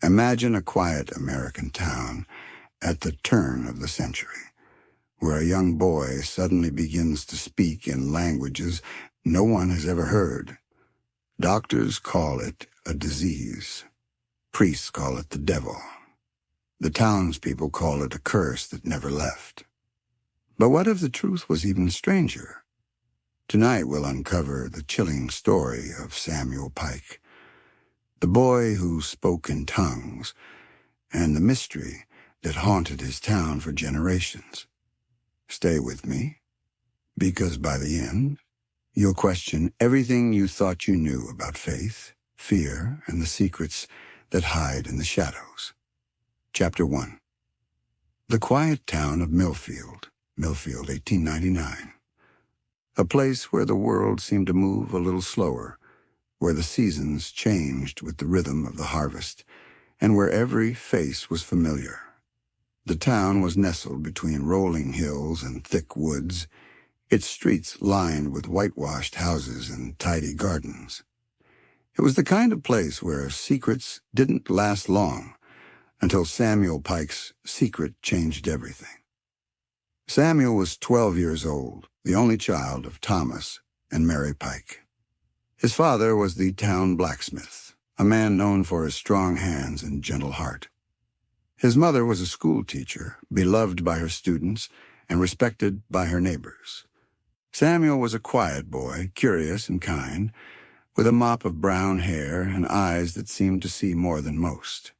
Imagine a quiet American town at the turn of the century, where a young boy suddenly begins to speak in languages no one has ever heard. Doctors call it a disease. Priests call it the devil. The townspeople call it a curse that never left. But what if the truth was even stranger? Tonight we'll uncover the chilling story of Samuel Pike, the boy who spoke in tongues, and the mystery that haunted his town for generations. Stay with me, because by the end, you'll question everything you thought you knew about faith, fear, and the secrets that hide in the shadows. Chapter 1. The quiet town of Millfield, 1899. A place where the world seemed to move a little slower, where the seasons changed with the rhythm of the harvest, and where every face was familiar. The town was nestled between rolling hills and thick woods, its streets lined with whitewashed houses and tidy gardens. It was the kind of place where secrets didn't last long, until Samuel Pike's secret changed everything. Samuel was 12 years old, the only child of Thomas and Mary Pike. His father was the town blacksmith, a man known for his strong hands and gentle heart. His mother was a school teacher, beloved by her students and respected by her neighbors. Samuel was a quiet boy, curious and kind, with a mop of brown hair and eyes that seemed to see more than most.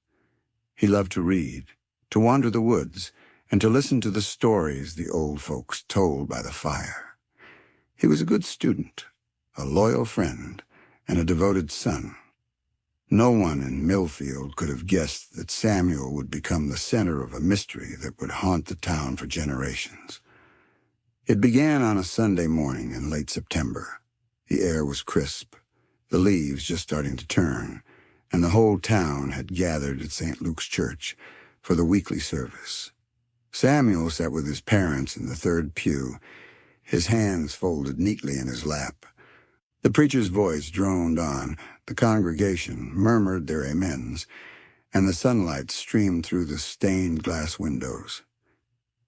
He loved to read, to wander the woods, and to listen to the stories the old folks told by the fire. He was a good student, a loyal friend, and a devoted son. No one in Millfield could have guessed that Samuel would become the center of a mystery that would haunt the town for generations. It began on a Sunday morning in late September. The air was crisp, the leaves just starting to turn, and the whole town had gathered at St. Luke's Church for the weekly service. Samuel sat with his parents in the third pew, his hands folded neatly in his lap. The preacher's voice droned on, the congregation murmured their amens, and the sunlight streamed through the stained glass windows.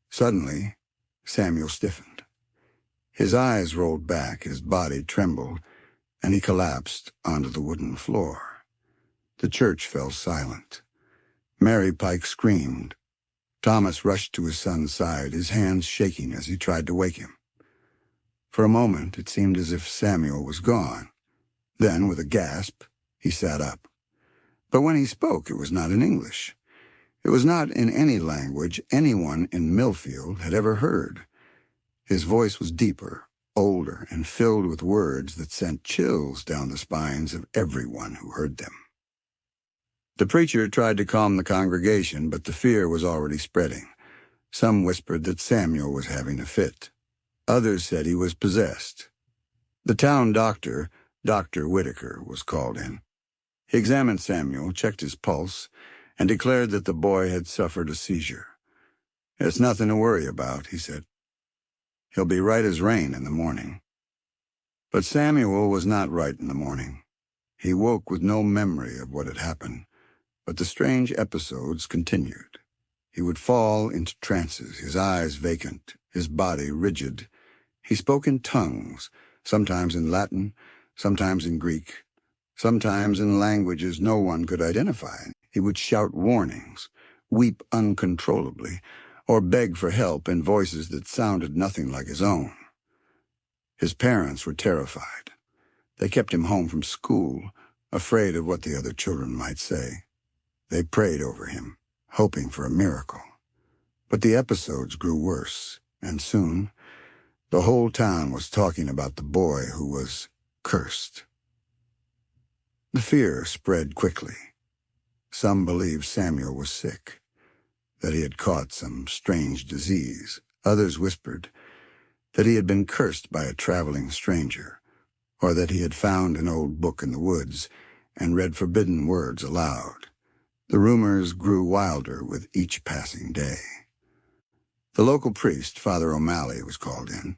Suddenly, Samuel stiffened. His eyes rolled back, his body trembled, and he collapsed onto the wooden floor. The church fell silent. Mary Pike screamed. Thomas rushed to his son's side, his hands shaking as he tried to wake him. For a moment, it seemed as if Samuel was gone. Then, with a gasp, he sat up. But when he spoke, it was not in English. It was not in any language anyone in Millfield had ever heard. His voice was deeper, older, and filled with words that sent chills down the spines of everyone who heard them. The preacher tried to calm the congregation, but the fear was already spreading. Some whispered that Samuel was having a fit. Others said he was possessed. The town doctor, Dr. Whitaker, was called in. He examined Samuel, checked his pulse, and declared that the boy had suffered a seizure. "It's nothing to worry about," he said. "He'll be right as rain in the morning." But Samuel was not right in the morning. He woke with no memory of what had happened, but the strange episodes continued. He would fall into trances, his eyes vacant, his body rigid. He spoke in tongues, sometimes in Latin, sometimes in Greek, sometimes in languages no one could identify. He would shout warnings, weep uncontrollably, or beg for help in voices that sounded nothing like his own. His parents were terrified. They kept him home from school, afraid of what the other children might say. They prayed over him, hoping for a miracle. But the episodes grew worse, and soon the whole town was talking about the boy who was cursed. The fear spread quickly. Some believed Samuel was sick, that he had caught some strange disease. Others whispered that he had been cursed by a traveling stranger, or that he had found an old book in the woods and read forbidden words aloud. The rumors grew wilder with each passing day. The local priest, Father O'Malley, was called in.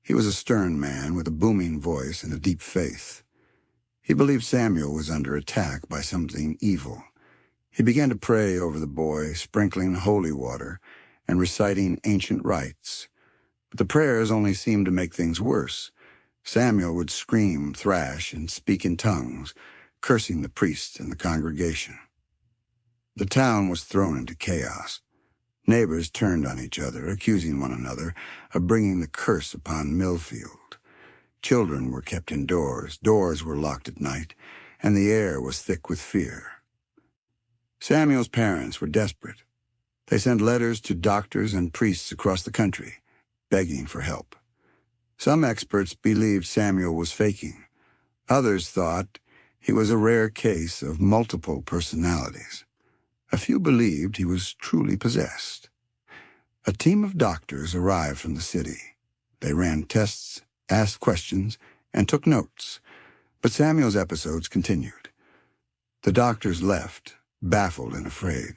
He was a stern man with a booming voice and a deep faith. He believed Samuel was under attack by something evil. He began to pray over the boy, sprinkling holy water and reciting ancient rites. But the prayers only seemed to make things worse. Samuel would scream, thrash, and speak in tongues, cursing the priests and the congregation. The town was thrown into chaos. Neighbors turned on each other, accusing one another of bringing the curse upon Millfield. Children were kept indoors, doors were locked at night, and the air was thick with fear. Samuel's parents were desperate. They sent letters to doctors and priests across the country, begging for help. Some experts believed Samuel was faking. Others thought he was a rare case of multiple personalities. A few believed he was truly possessed. A team of doctors arrived from the city. They ran tests, asked questions, and took notes. But Samuel's episodes continued. The doctors left, baffled and afraid.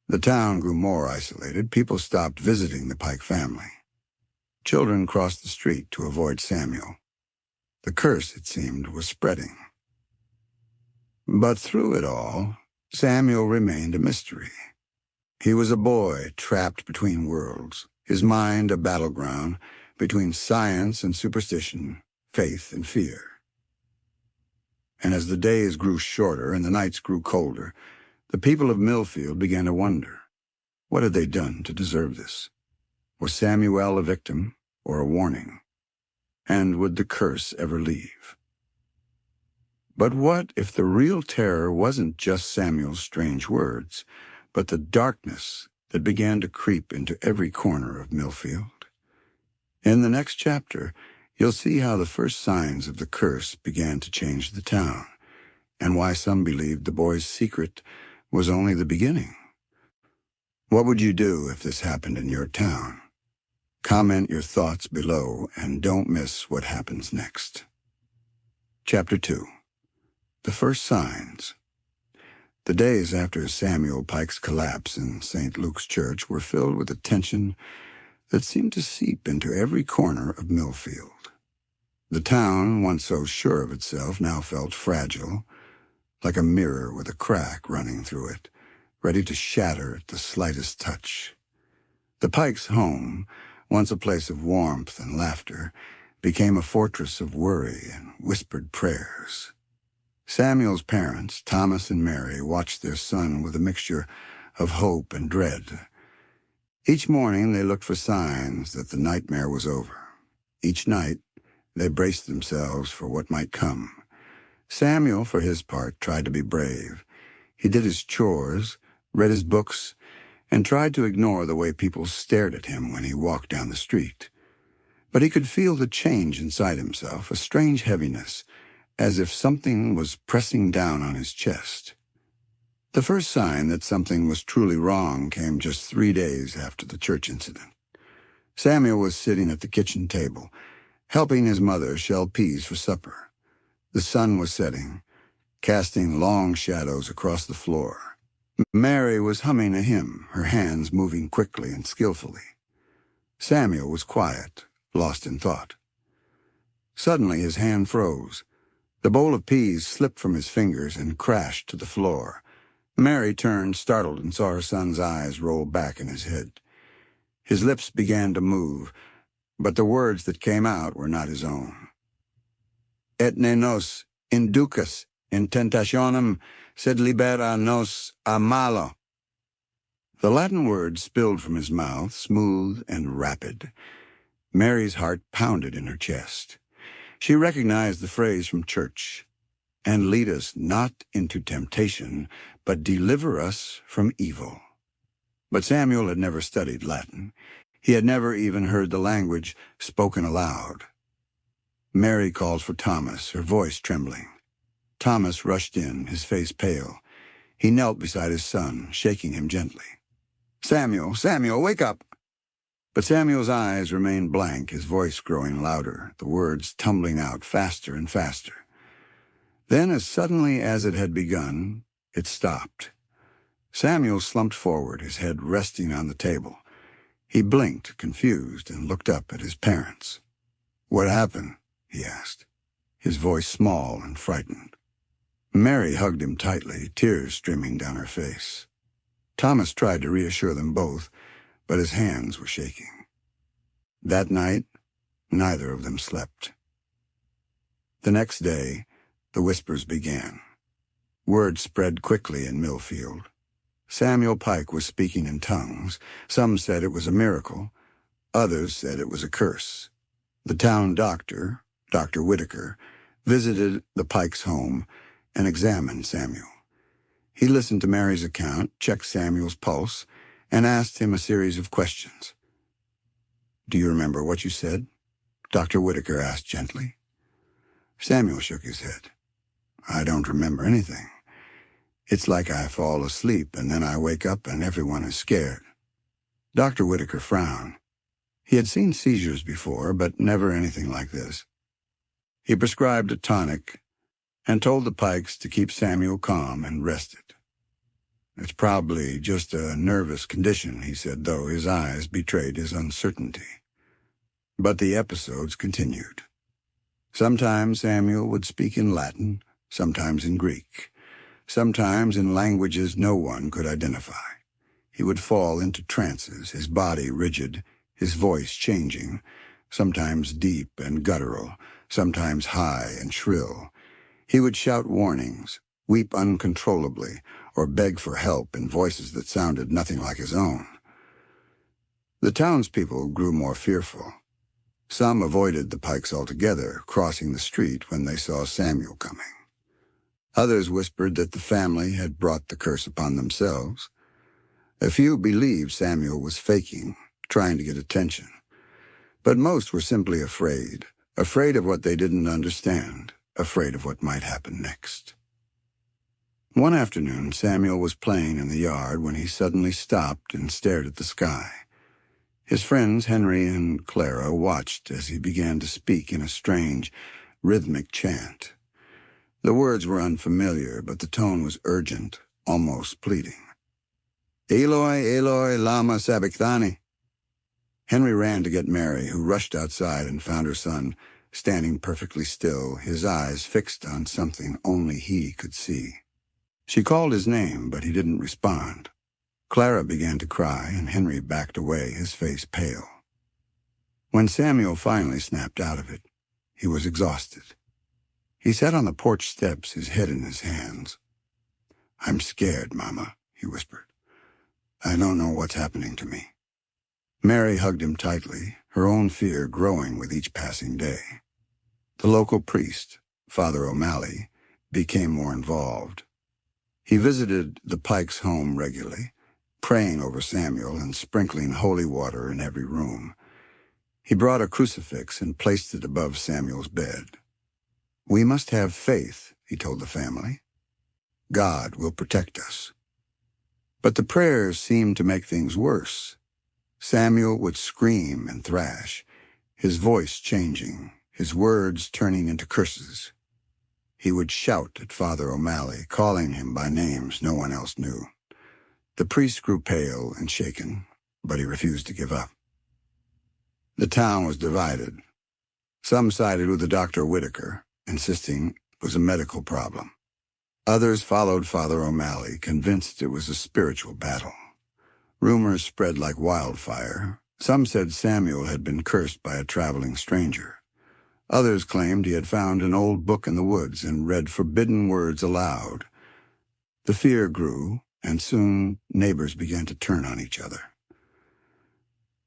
The town grew more isolated. People stopped visiting the Pike family. Children crossed the street to avoid Samuel. The curse, it seemed, was spreading. But through it all, Samuel remained a mystery. He was a boy trapped between worlds, his mind a battleground between science and superstition, faith and fear. And as the days grew shorter and the nights grew colder, the people of Millfield began to wonder, what had they done to deserve this? Was Samuel a victim or a warning? And would the curse ever leave? But what if the real terror wasn't just Samuel's strange words, but the darkness that began to creep into every corner of Millfield? In the next chapter, you'll see how the first signs of the curse began to change the town, and why some believed the boy's secret was only the beginning. What would you do if this happened in your town? Comment your thoughts below and don't miss what happens next. Chapter 2. The First Signs. The days after Samuel Pike's collapse in St. Luke's Church were filled with a tension that seemed to seep into every corner of Millfield. The town, once so sure of itself, now felt fragile, like a mirror with a crack running through it, ready to shatter at the slightest touch. The Pikes' home, once a place of warmth and laughter, became a fortress of worry and whispered prayers. Samuel's parents, Thomas and Mary, watched their son with a mixture of hope and dread. Each morning they looked for signs that the nightmare was over. Each night they braced themselves for what might come. Samuel, for his part, tried to be brave. He did his chores, read his books, and tried to ignore the way people stared at him when he walked down the street. But he could feel the change inside himself, a strange heaviness, as if something was pressing down on his chest. The first sign that something was truly wrong came just 3 days after the church incident. Samuel was sitting at the kitchen table, helping his mother shell peas for supper. The sun was setting, casting long shadows across the floor. Mary was humming a hymn, her hands moving quickly and skillfully. Samuel was quiet, lost in thought. Suddenly his hand froze. The bowl of peas slipped from his fingers and crashed to the floor. Mary turned, startled, and saw her son's eyes roll back in his head. His lips began to move, but the words that came out were not his own. Et ne nos inducas in tentationem, sed libera nos a malo. The Latin words spilled from his mouth, smooth and rapid. Mary's heart pounded in her chest. She recognized the phrase from church, and lead us not into temptation, but deliver us from evil. But Samuel had never studied Latin. He had never even heard the language spoken aloud. Mary called for Thomas, her voice trembling. Thomas rushed in, his face pale. He knelt beside his son, shaking him gently. Samuel, Samuel, wake up! But Samuel's eyes remained blank, his voice growing louder, the words tumbling out faster and faster. Then, as suddenly as it had begun, it stopped. Samuel slumped forward, his head resting on the table. He blinked, confused, and looked up at his parents. What happened? He asked, his voice small and frightened. Mary hugged him tightly, tears streaming down her face. Thomas tried to reassure them both, but his hands were shaking. That night, neither of them slept. The next day, the whispers began. Word spread quickly in Millfield. Samuel Pike was speaking in tongues. Some said it was a miracle. Others said it was a curse. The town doctor, Dr. Whitaker, visited the Pikes' home and examined Samuel. He listened to Mary's account, checked Samuel's pulse, and asked him a series of questions. "Do you remember what you said?" Dr. Whitaker asked gently. Samuel shook his head. "I don't remember anything. It's like I fall asleep and then I wake up and everyone is scared." Dr. Whitaker frowned. He had seen seizures before, but never anything like this. He prescribed a tonic and told the Pikes to keep Samuel calm and rested. "It's probably just a nervous condition," he said, though his eyes betrayed his uncertainty. But the episodes continued. Sometimes Samuel would speak in Latin, sometimes in Greek, sometimes in languages no one could identify. He would fall into trances, his body rigid, his voice changing, sometimes deep and guttural, sometimes high and shrill. He would shout warnings, weep uncontrollably, or beg for help in voices that sounded nothing like his own. The townspeople grew more fearful. Some avoided the Pikes altogether, crossing the street when they saw Samuel coming. Others whispered that the family had brought the curse upon themselves. A few believed Samuel was faking, trying to get attention. But most were simply afraid of what they didn't understand, afraid of what might happen next. One afternoon, Samuel was playing in the yard when he suddenly stopped and stared at the sky. His friends Henry and Clara watched as he began to speak in a strange, rhythmic chant. The words were unfamiliar, but the tone was urgent, almost pleading. "Eloi, Eloi, lama sabachthani." Henry ran to get Mary, who rushed outside and found her son standing perfectly still, his eyes fixed on something only he could see. She called his name, but he didn't respond. Clara began to cry, and Henry backed away, his face pale. When Samuel finally snapped out of it, he was exhausted. He sat on the porch steps, his head in his hands. "I'm scared, Mama," he whispered. "I don't know what's happening to me." Mary hugged him tightly, her own fear growing with each passing day. The local priest, Father O'Malley, became more involved. He visited the Pikes' home regularly, praying over Samuel and sprinkling holy water in every room. He brought a crucifix and placed it above Samuel's bed. "We must have faith," he told the family. "God will protect us." But the prayers seemed to make things worse. Samuel would scream and thrash, his voice changing, his words turning into curses. He would shout at Father O'Malley, calling him by names no one else knew. The priest grew pale and shaken, but he refused to give up. The town was divided. Some sided with the Dr. Whitaker, insisting it was a medical problem. Others followed Father O'Malley, convinced it was a spiritual battle. Rumors spread like wildfire. Some said Samuel had been cursed by a traveling stranger. Others claimed he had found an old book in the woods and read forbidden words aloud. The fear grew, and soon neighbors began to turn on each other.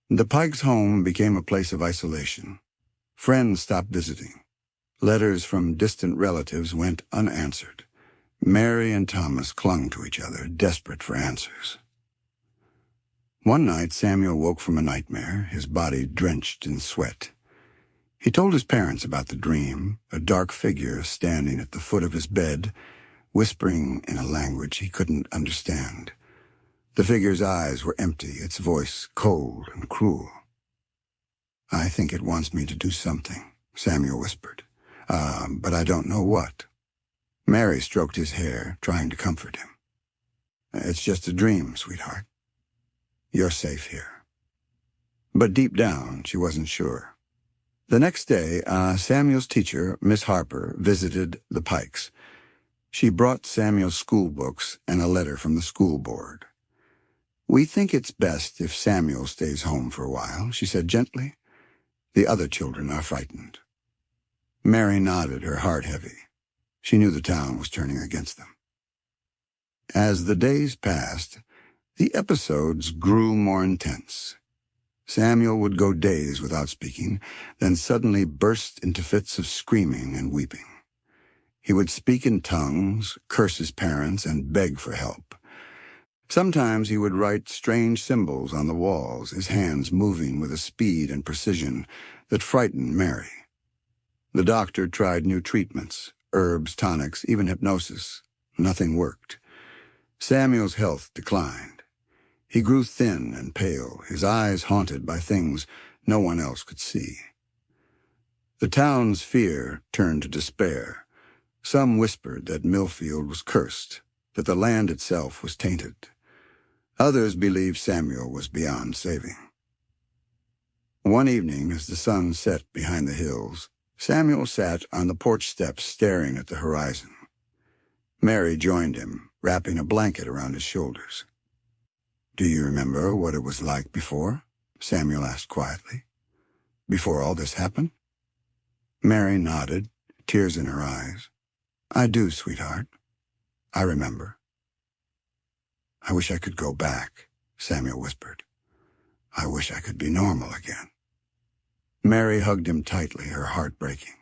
The Pikes' home became a place of isolation. Friends stopped visiting. Letters from distant relatives went unanswered. Mary and Thomas clung to each other, desperate for answers. One night, Samuel woke from a nightmare, his body drenched in sweat. He told his parents about the dream, a dark figure standing at the foot of his bed, whispering in a language he couldn't understand. The figure's eyes were empty, its voice cold and cruel. "I think it wants me to do something," Samuel whispered. But I don't know what." Mary stroked his hair, trying to comfort him. "It's just a dream, sweetheart. You're safe here." But deep down, she wasn't sure. The next day, Samuel's teacher, Miss Harper, visited the Pikes. She brought Samuel school books and a letter from the school board. "We think it's best if Samuel stays home for a while," she said gently. "The other children are frightened." Mary nodded, her heart heavy. She knew the town was turning against them. As the days passed, the episodes grew more intense. Samuel would go days without speaking, then suddenly burst into fits of screaming and weeping. He would speak in tongues, curse his parents, and beg for help. Sometimes he would write strange symbols on the walls, his hands moving with a speed and precision that frightened Mary. The doctor tried new treatments, herbs, tonics, even hypnosis. Nothing worked. Samuel's health declined. He grew thin and pale, his eyes haunted by things no one else could see. The town's fear turned to despair. Some whispered that Millfield was cursed, that the land itself was tainted. Others believed Samuel was beyond saving. One evening, as the sun set behind the hills, Samuel sat on the porch steps staring at the horizon. Mary joined him, wrapping a blanket around his shoulders. "Do you remember what it was like before?" Samuel asked quietly. "Before all this happened?" Mary nodded, tears in her eyes. "I do, sweetheart. I remember." "I wish I could go back," Samuel whispered. "I wish I could be normal again." Mary hugged him tightly, her heart breaking.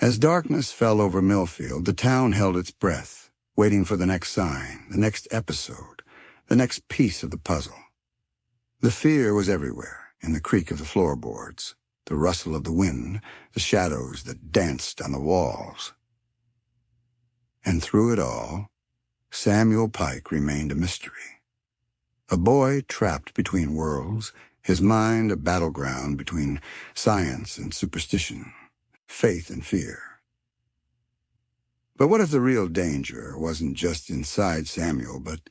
As darkness fell over Millfield, the town held its breath, waiting for the next sign, the next episode, the next piece of the puzzle. The fear was everywhere, in the creak of the floorboards, the rustle of the wind, the shadows that danced on the walls. And through it all, Samuel Pike remained a mystery. A boy trapped between worlds, his mind a battleground between science and superstition, faith and fear. But what if the real danger wasn't just inside Samuel, but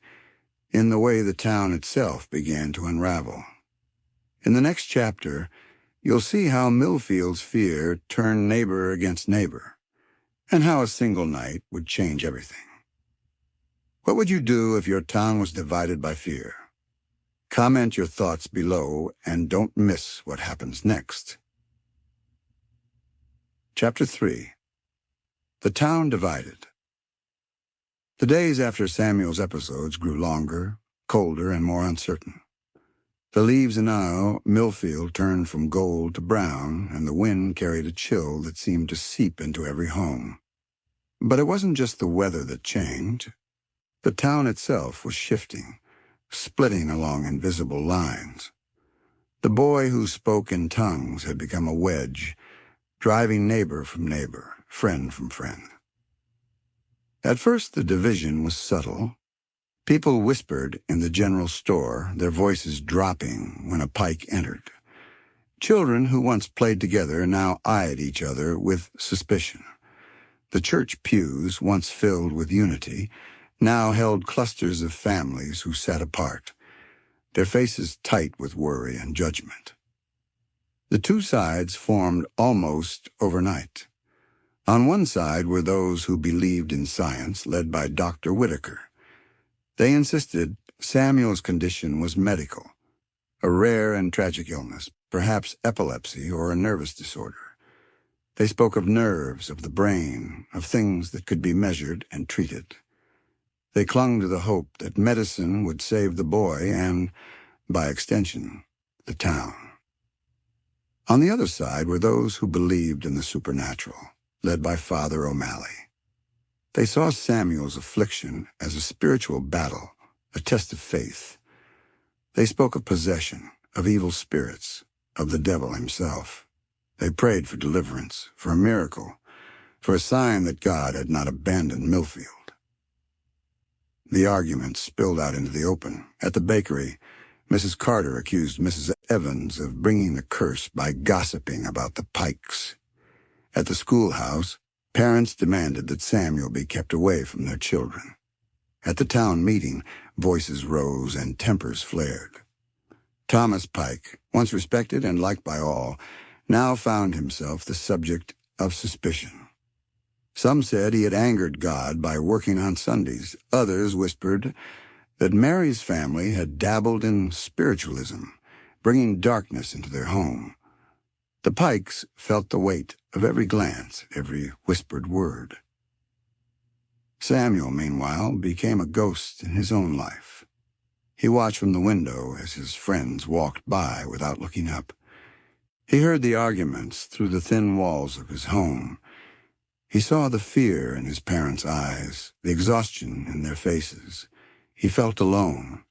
in the way the town itself began to unravel? In the next chapter, you'll see how Millfield's fear turned neighbor against neighbor, and how a single night would change everything. What would you do if your town was divided by fear? Comment your thoughts below, and don't miss what happens next. Chapter 3. The Town Divided. The days after Samuel's episodes grew longer, colder, and more uncertain. The leaves in Millfield turned from gold to brown, and the wind carried a chill that seemed to seep into every home. But it wasn't just the weather that changed. The town itself was shifting, splitting along invisible lines. The boy who spoke in tongues had become a wedge, driving neighbor from neighbor, friend from friend. At first the division was subtle. People whispered in the general store, their voices dropping when a Pike entered. Children who once played together now eyed each other with suspicion. The church pews, once filled with unity, now held clusters of families who sat apart, their faces tight with worry and judgment. The two sides formed almost overnight. On one side were those who believed in science, led by Dr. Whitaker. They insisted Samuel's condition was medical, a rare and tragic illness, perhaps epilepsy or a nervous disorder. They spoke of nerves, of the brain, of things that could be measured and treated. They clung to the hope that medicine would save the boy and, by extension, the town. On the other side were those who believed in the supernatural, led by Father O'Malley. They saw Samuel's affliction as a spiritual battle, a test of faith. They spoke of possession, of evil spirits, of the devil himself. They prayed for deliverance, for a miracle, for a sign that God had not abandoned Millfield. The argument spilled out into the open. At the bakery, Mrs. Carter accused Mrs. Evans of bringing the curse by gossiping about the Pikes. At the schoolhouse, parents demanded that Samuel be kept away from their children. At the town meeting, voices rose and tempers flared. Thomas Pike, once respected and liked by all, now found himself the subject of suspicion. Some said he had angered God by working on Sundays. Others whispered that Mary's family had dabbled in spiritualism, bringing darkness into their home. The Pikes felt the weight of every glance, every whispered word. Samuel, meanwhile, became a ghost in his own life. He watched from the window as his friends walked by without looking up. He heard the arguments through the thin walls of his home. He saw the fear in his parents' eyes, the exhaustion in their faces. He felt alone,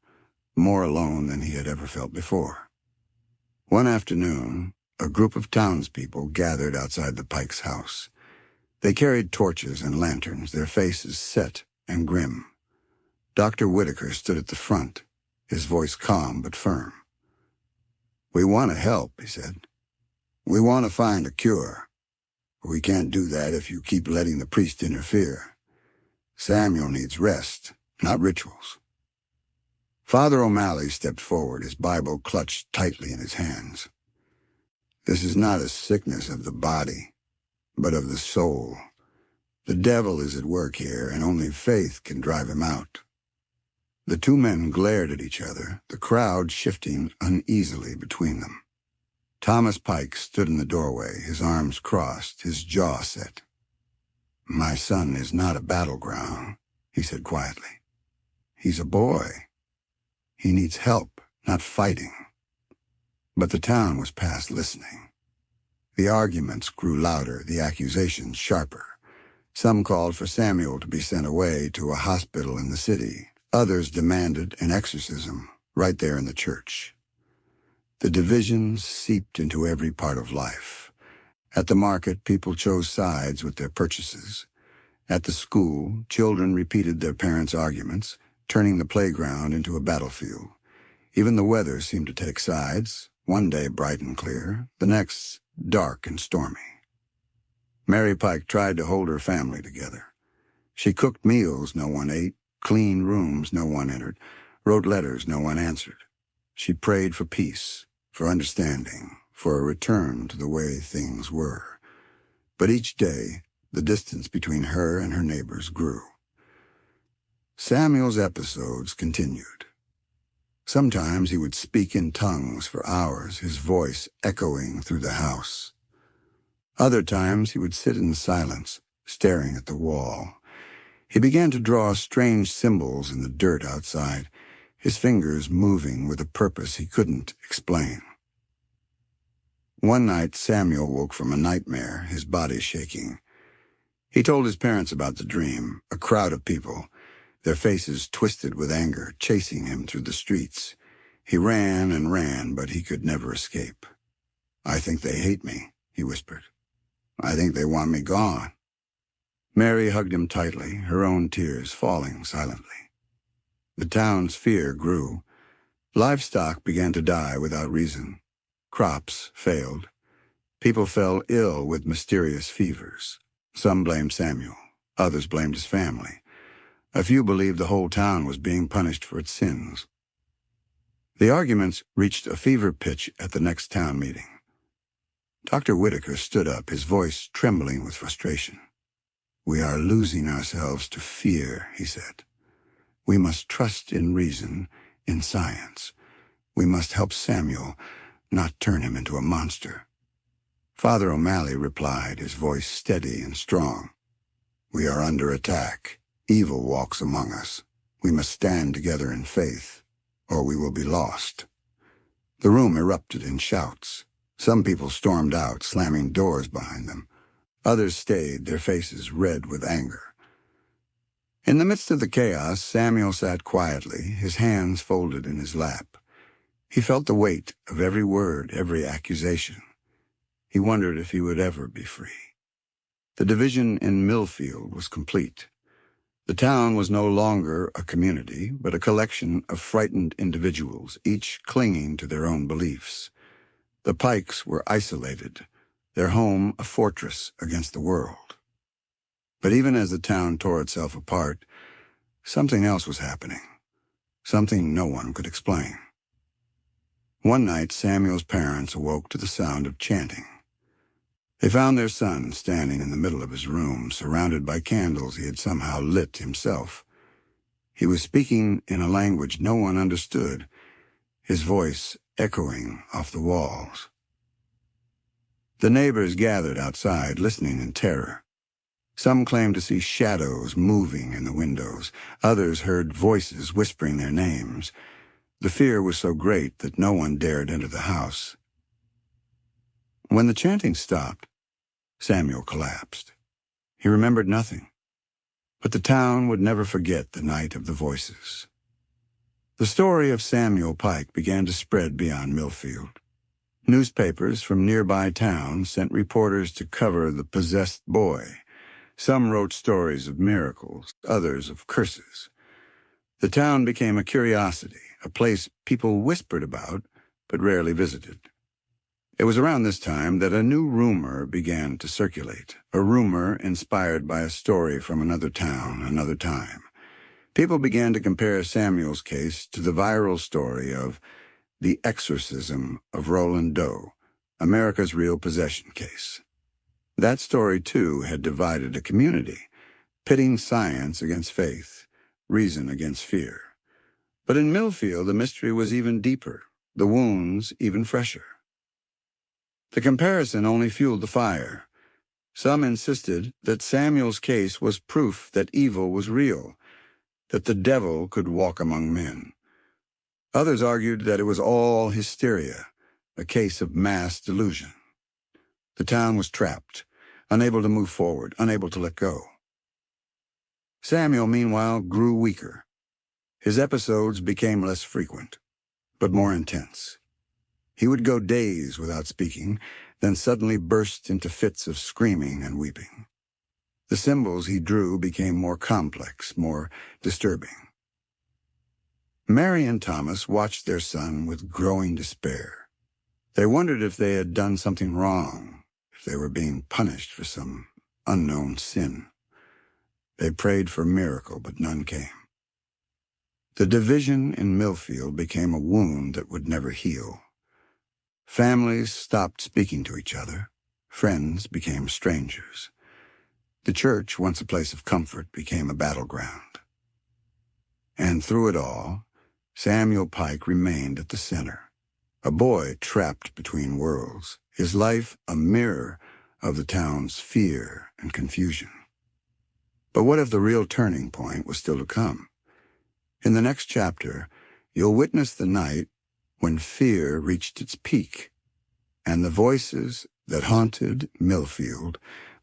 more alone than he had ever felt before. One afternoon, a group of townspeople gathered outside the Pikes' house. They carried torches and lanterns, their faces set and grim. Dr. Whitaker stood at the front, his voice calm but firm. "We want to help," he said. "We want to find a cure. We can't do that if you keep letting the priest interfere. Samuel needs rest, not rituals." Father O'Malley stepped forward, his Bible clutched tightly in his hands. "This is not a sickness of the body, but of the soul. The devil is at work here, and only faith can drive him out." The two men glared at each other, the crowd shifting uneasily between them. Thomas Pike stood in the doorway, his arms crossed, his jaw set. "My son is not a battleground," he said quietly. "He's a boy. He needs help, not fighting." But the town was past listening. The arguments grew louder, the accusations sharper. Some called for Samuel to be sent away to a hospital in the city. Others demanded an exorcism right there in the church. The divisions seeped into every part of life. At the market, people chose sides with their purchases. At the school, children repeated their parents' arguments, turning the playground into a battlefield. Even the weather seemed to take sides, one day bright and clear, the next dark and stormy. Mary Pike tried to hold her family together. She cooked meals no one ate, cleaned rooms no one entered, wrote letters no one answered. She prayed for peace, for understanding, for a return to the way things were. But each day, the distance between her and her neighbors grew. Samuel's episodes continued. Sometimes he would speak in tongues for hours, his voice echoing through the house. Other times he would sit in silence, staring at the wall. He began to draw strange symbols in the dirt outside, his fingers moving with a purpose he couldn't explain. One night, Samuel woke from a nightmare, his body shaking. He told his parents about the dream, a crowd of people, their faces twisted with anger, chasing him through the streets. He ran and ran, but he could never escape. "I think they hate me," he whispered. "I think they want me gone." Mary hugged him tightly, her own tears falling silently. The town's fear grew. Livestock began to die without reason. Crops failed. People fell ill with mysterious fevers. Some blamed Samuel. Others blamed his family. A few believed the whole town was being punished for its sins. The arguments reached a fever pitch at the next town meeting. Dr. Whitaker stood up, his voice trembling with frustration. "We are losing ourselves to fear," he said. "We must trust in reason, in science. We must help Samuel, not turn him into a monster." Father O'Malley replied, his voice steady and strong. "We are under attack. Evil walks among us. We must stand together in faith, or we will be lost." The room erupted in shouts. Some people stormed out, slamming doors behind them. Others stayed, their faces red with anger. In the midst of the chaos, Samuel sat quietly, his hands folded in his lap. He felt the weight of every word, every accusation. He wondered if he would ever be free. The division in Millfield was complete. The town was no longer a community, but a collection of frightened individuals, each clinging to their own beliefs. The Pikes were isolated, their home a fortress against the world. But even as the town tore itself apart, something else was happening, something no one could explain. One night, Samuel's parents awoke to the sound of chanting. They found their son standing in the middle of his room, surrounded by candles he had somehow lit himself. He was speaking in a language no one understood, his voice echoing off the walls. The neighbors gathered outside, listening in terror. Some claimed to see shadows moving in the windows. Others heard voices whispering their names. The fear was so great that no one dared enter the house. When the chanting stopped, Samuel collapsed. He remembered nothing. But the town would never forget the night of the voices. The story of Samuel Pike began to spread beyond Millfield. Newspapers from nearby towns sent reporters to cover the possessed boy. Some wrote stories of miracles, others of curses. The town became a curiosity, a place people whispered about but rarely visited. It was around this time that a new rumor began to circulate, a rumor inspired by a story from another town, another time. People began to compare Samuel's case to the viral story of the exorcism of Roland Doe, America's real possession case. That story, too, had divided a community, pitting science against faith, reason against fear. But in Millfield, the mystery was even deeper, the wounds even fresher. The comparison only fueled the fire. Some insisted that Samuel's case was proof that evil was real, that the devil could walk among men. Others argued that it was all hysteria, a case of mass delusion. The town was trapped, unable to move forward, unable to let go. Samuel, meanwhile, grew weaker. His episodes became less frequent, but more intense. He would go days without speaking, then suddenly burst into fits of screaming and weeping. The symbols he drew became more complex, more disturbing. Mary and Thomas watched their son with growing despair. They wondered if they had done something wrong, if they were being punished for some unknown sin. They prayed for a miracle, but none came. The division in Millfield became a wound that would never heal. Families stopped speaking to each other. Friends became strangers. The church, once a place of comfort, became a battleground. And through it all, Samuel Pike remained at the center, a boy trapped between worlds, his life a mirror of the town's fear and confusion. But what if the real turning point was still to come? In the next chapter, you'll witness the night when fear reached its peak, and the voices that haunted Millfield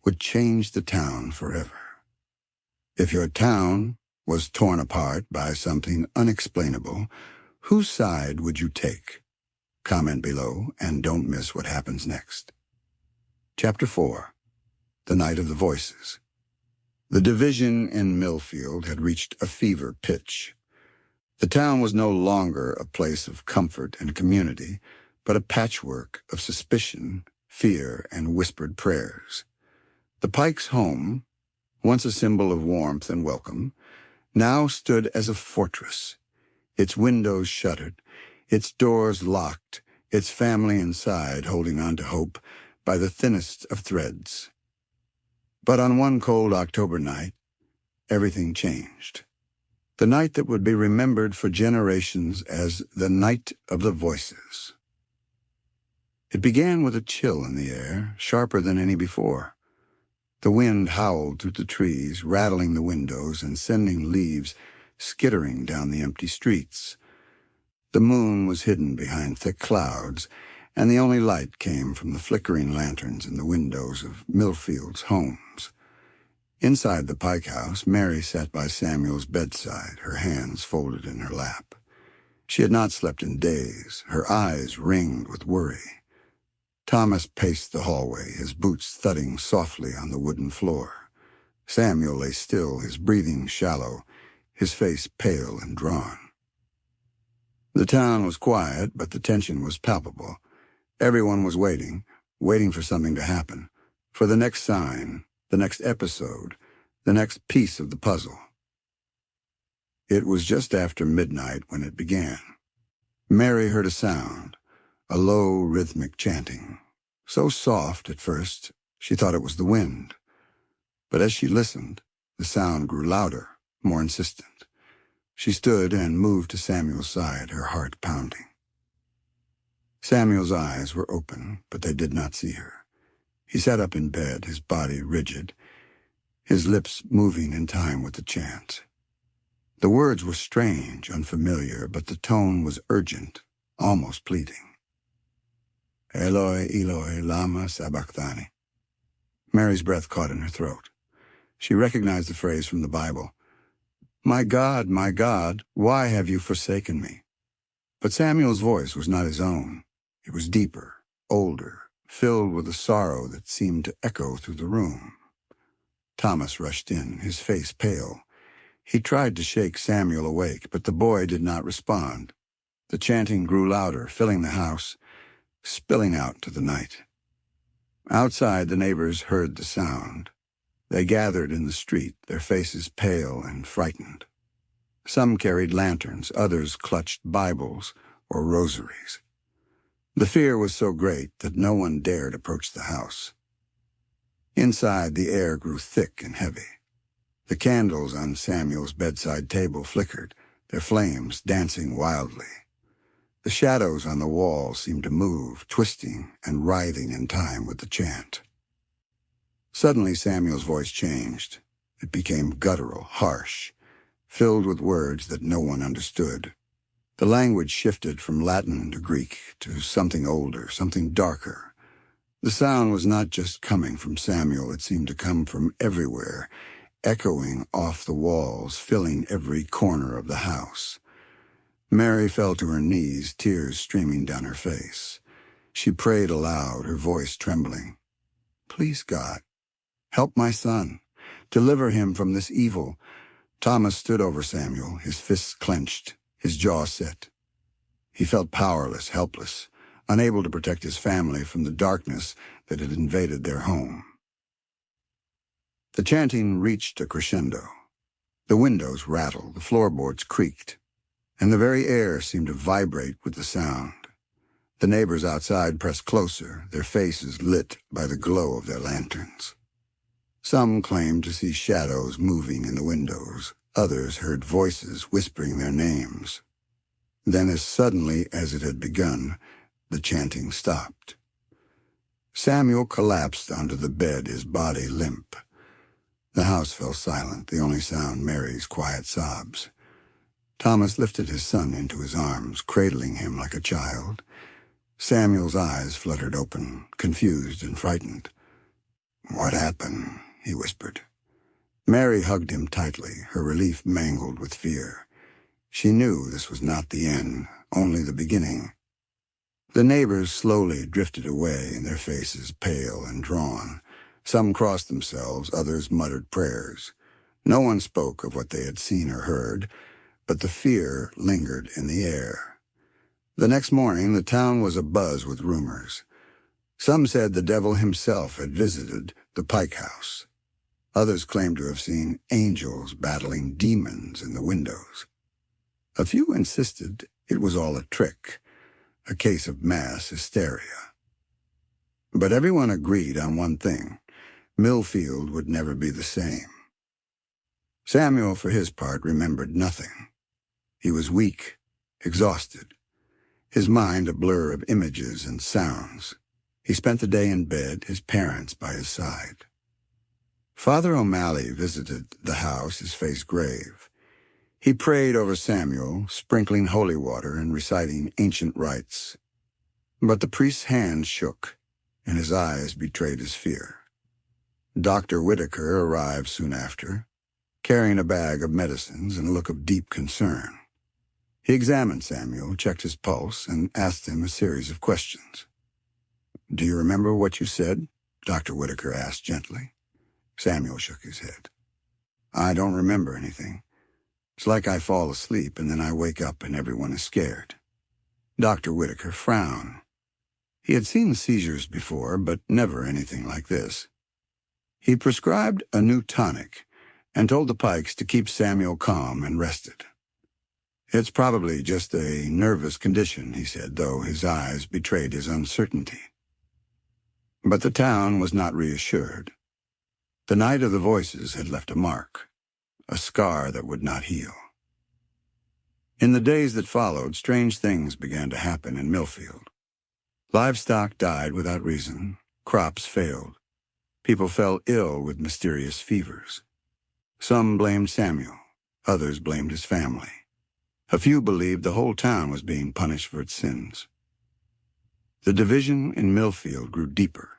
would change the town forever. If your town was torn apart by something unexplainable, whose side would you take? Comment below and don't miss what happens next. Chapter 4. The Night of the Voices. The division in Millfield had reached a fever pitch. The town was no longer a place of comfort and community, but a patchwork of suspicion, fear, and whispered prayers. The Pikes' home, once a symbol of warmth and welcome, now stood as a fortress, its windows shuttered, its doors locked, its family inside holding on to hope by the thinnest of threads. But on one cold October night, everything changed. The night that would be remembered for generations as the Night of the Voices. It began with a chill in the air, sharper than any before. The wind howled through the trees, rattling the windows and sending leaves skittering down the empty streets. The moon was hidden behind thick clouds, and the only light came from the flickering lanterns in the windows of Millfield's homes. Inside the Pike house, Mary sat by Samuel's bedside, her hands folded in her lap. She had not slept in days, her eyes ringed with worry. Thomas paced the hallway, his boots thudding softly on the wooden floor. Samuel lay still, his breathing shallow, his face pale and drawn. The town was quiet, but the tension was palpable. Everyone was waiting for something to happen, for the next sign, the next episode, the next piece of the puzzle. It was just after midnight when it began. Mary heard a sound, a low, rhythmic chanting, so soft at first She thought it was the wind, but as she listened, the sound grew louder, more insistent. She stood and moved to Samuel's side, her heart pounding. Samuel's eyes were open, but they did not see her. He sat up in bed, his body rigid, his lips moving in time with the chant. The words were strange, unfamiliar, but the tone was urgent, almost pleading. Eloi, Eloi, lama sabachthani. Mary's breath caught in her throat. She recognized the phrase from the Bible. My God, why have you forsaken me? But Samuel's voice was not his own. It was deeper, older, filled with a sorrow that seemed to echo through the room. Thomas rushed in, his face pale. He tried to shake Samuel awake, but the boy did not respond. The chanting grew louder, filling the house, spilling out to the night. Outside, the neighbors heard the sound. They gathered in the street, their faces pale and frightened. Some carried lanterns, others clutched Bibles or rosaries. The fear was so great that no one dared approach the house. Inside, the air grew thick and heavy. The candles on Samuel's bedside table flickered, their flames dancing wildly. The shadows on the walls seemed to move, twisting and writhing in time with the chant. Suddenly, Samuel's voice changed. It became guttural, harsh, filled with words that no one understood. The language shifted from Latin to Greek to something older, something darker. The sound was not just coming from Samuel, it seemed to come from everywhere, echoing off the walls, filling every corner of the house. Mary fell to her knees, tears streaming down her face. She prayed aloud, her voice trembling. Please, God, help my son. Deliver him from this evil. Thomas stood over Samuel, his fists clenched, his jaw set. He felt powerless, helpless, unable to protect his family from the darkness that had invaded their home. The chanting reached a crescendo. The windows rattled, the floorboards creaked, and the very air seemed to vibrate with the sound. The neighbors outside pressed closer, their faces lit by the glow of their lanterns. Some claimed to see shadows moving in the windows. Others heard voices whispering their names. Then, as suddenly as it had begun, the chanting stopped. Samuel collapsed onto the bed, his body limp. The house fell silent, the only sound Mary's quiet sobs. Thomas lifted his son into his arms, cradling him like a child. Samuel's eyes fluttered open, confused and frightened. "What happened?" he whispered. Mary hugged him tightly, her relief mangled with fear. She knew this was not the end, only the beginning. The neighbors slowly drifted away, their faces pale and drawn. Some crossed themselves, others muttered prayers. No one spoke of what they had seen or heard, but the fear lingered in the air. The next morning, the town was abuzz with rumors. Some said the devil himself had visited the Pike house. Others claimed to have seen angels battling demons in the windows. A few insisted it was all a trick, a case of mass hysteria. But everyone agreed on one thing: Millfield would never be the same. Samuel, for his part, remembered nothing. He was weak, exhausted, his mind a blur of images and sounds. He spent the day in bed, his parents by his side. Father O'Malley visited the house, his face grave. He prayed over Samuel, sprinkling holy water and reciting ancient rites. But the priest's hands shook, and his eyes betrayed his fear. Dr. Whitaker arrived soon after, carrying a bag of medicines and a look of deep concern. He examined Samuel, checked his pulse, and asked him a series of questions. "Do you remember what you said?" Dr. Whitaker asked gently. Samuel shook his head. "I don't remember anything. It's like I fall asleep and then I wake up and everyone is scared." Dr. Whitaker frowned. He had seen seizures before, but never anything like this. He prescribed a new tonic and told the Pikes to keep Samuel calm and rested. "It's probably just a nervous condition," he said, though his eyes betrayed his uncertainty. But the town was not reassured. The night of the voices had left a mark, a scar that would not heal. In the days that followed, strange things began to happen in Millfield. Livestock died without reason, crops failed, people fell ill with mysterious fevers. Some blamed Samuel, others blamed his family. A few believed the whole town was being punished for its sins. The division in Millfield grew deeper.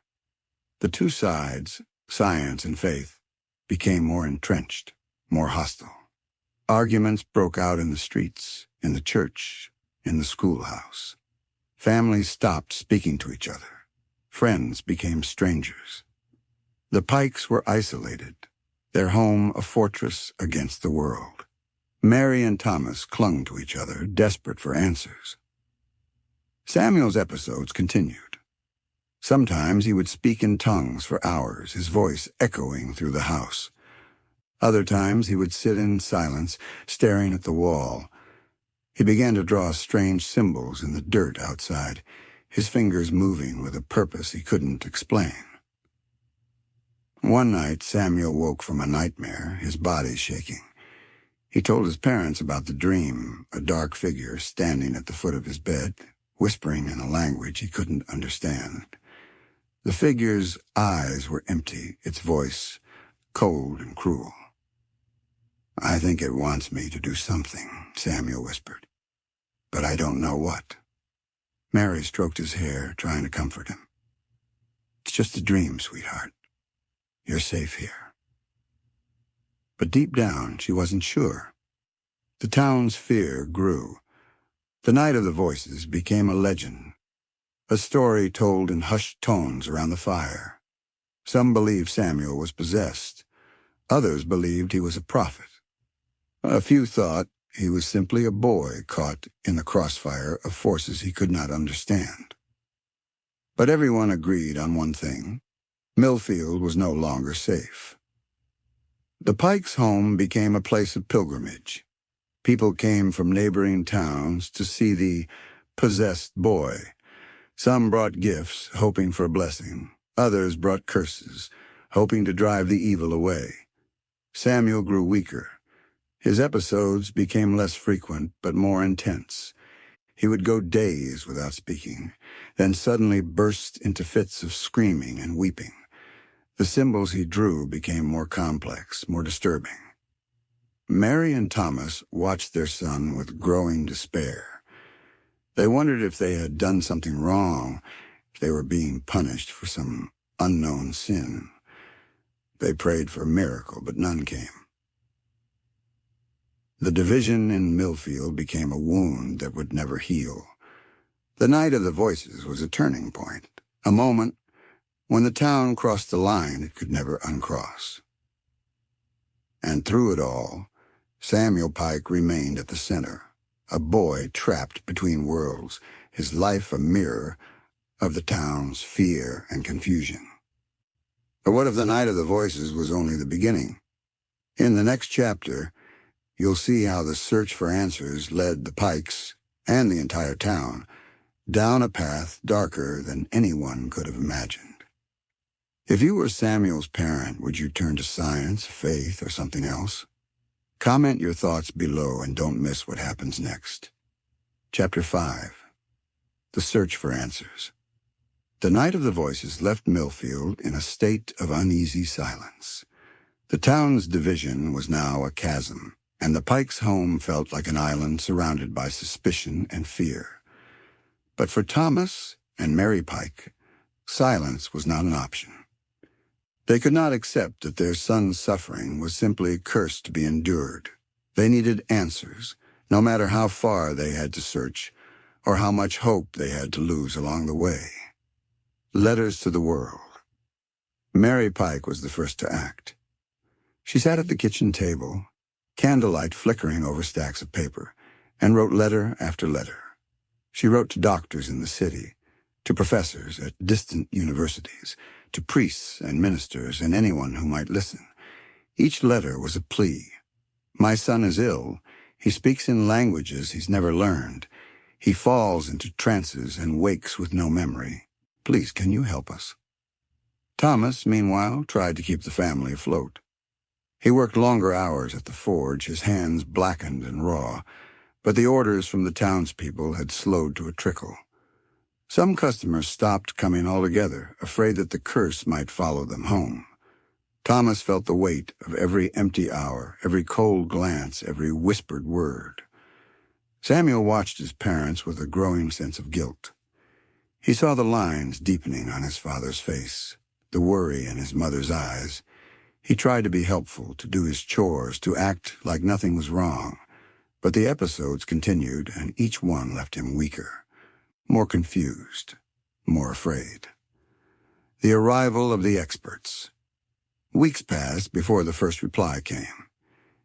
The two sides, science and faith, became more entrenched, more hostile. Arguments broke out in the streets, in the church, in the schoolhouse. Families stopped speaking to each other. Friends became strangers. The Pikes were isolated, their home a fortress against the world. Mary and Thomas clung to each other, desperate for answers. Samuel's episodes continued. Sometimes he would speak in tongues for hours, his voice echoing through the house. Other times he would sit in silence, staring at the wall. He began to draw strange symbols in the dirt outside, his fingers moving with a purpose he couldn't explain. One night, Samuel woke from a nightmare, his body shaking. He told his parents about the dream, a dark figure standing at the foot of his bed, whispering in a language he couldn't understand. The figure's eyes were empty, its voice cold and cruel. "I think it wants me to do something," Samuel whispered. "But I don't know what." Mary stroked his hair, trying to comfort him. "It's just a dream, sweetheart. You're safe here." But deep down, she wasn't sure. The town's fear grew. The night of the voices became a legend, a story told in hushed tones around the fire. Some believed Samuel was possessed. Others believed he was a prophet. A few thought he was simply a boy caught in the crossfire of forces he could not understand. But everyone agreed on one thing: Millfield was no longer safe. The Pikes' home became a place of pilgrimage. People came from neighboring towns to see the possessed boy. Some brought gifts, hoping for a blessing. Others brought curses, hoping to drive the evil away. Samuel grew weaker. His episodes became less frequent, but more intense. He would go days without speaking, then suddenly burst into fits of screaming and weeping. The symbols he drew became more complex, more disturbing. Mary and Thomas watched their son with growing despair. They wondered if they had done something wrong, if they were being punished for some unknown sin. They prayed for a miracle, but none came. The division in Millfield became a wound that would never heal. The night of the voices was a turning point, a moment when the town crossed the line it could never uncross. And through it all, Samuel Pike remained at the center, a boy trapped between worlds, his life a mirror of the town's fear and confusion. But what if the night of the voices was only the beginning? In the next chapter, you'll see how the search for answers led the Pikes and the entire town down a path darker than anyone could have imagined. If you were Samuel's parent, would you turn to science, faith, or something else? Comment your thoughts below and don't miss what happens next. Chapter 5. The Search for Answers. The night of the voices left Millfield in a state of uneasy silence. The town's division was now a chasm, and the Pikes' home felt like an island surrounded by suspicion and fear. But for Thomas and Mary Pike, silence was not an option. They could not accept that their son's suffering was simply a curse to be endured. They needed answers, no matter how far they had to search or how much hope they had to lose along the way. Letters to the world. Mary Pike was the first to act. She sat at the kitchen table, candlelight flickering over stacks of paper, and wrote letter after letter. She wrote to doctors in the city, to professors at distant universities, to priests and ministers and anyone who might listen. Each letter was a plea. "My son is ill. He speaks in languages he's never learned. He falls into trances and wakes with no memory. Please, can you help us?" Thomas, meanwhile, tried to keep the family afloat. He worked longer hours at the forge, his hands blackened and raw, but the orders from the townspeople had slowed to a trickle. Some customers stopped coming altogether, afraid that the curse might follow them home. Thomas felt the weight of every empty hour, every cold glance, every whispered word. Samuel watched his parents with a growing sense of guilt. He saw the lines deepening on his father's face, the worry in his mother's eyes. He tried to be helpful, to do his chores, to act like nothing was wrong. But the episodes continued, and each one left him weaker, more confused, more afraid. The arrival of the experts. Weeks passed before the first reply came.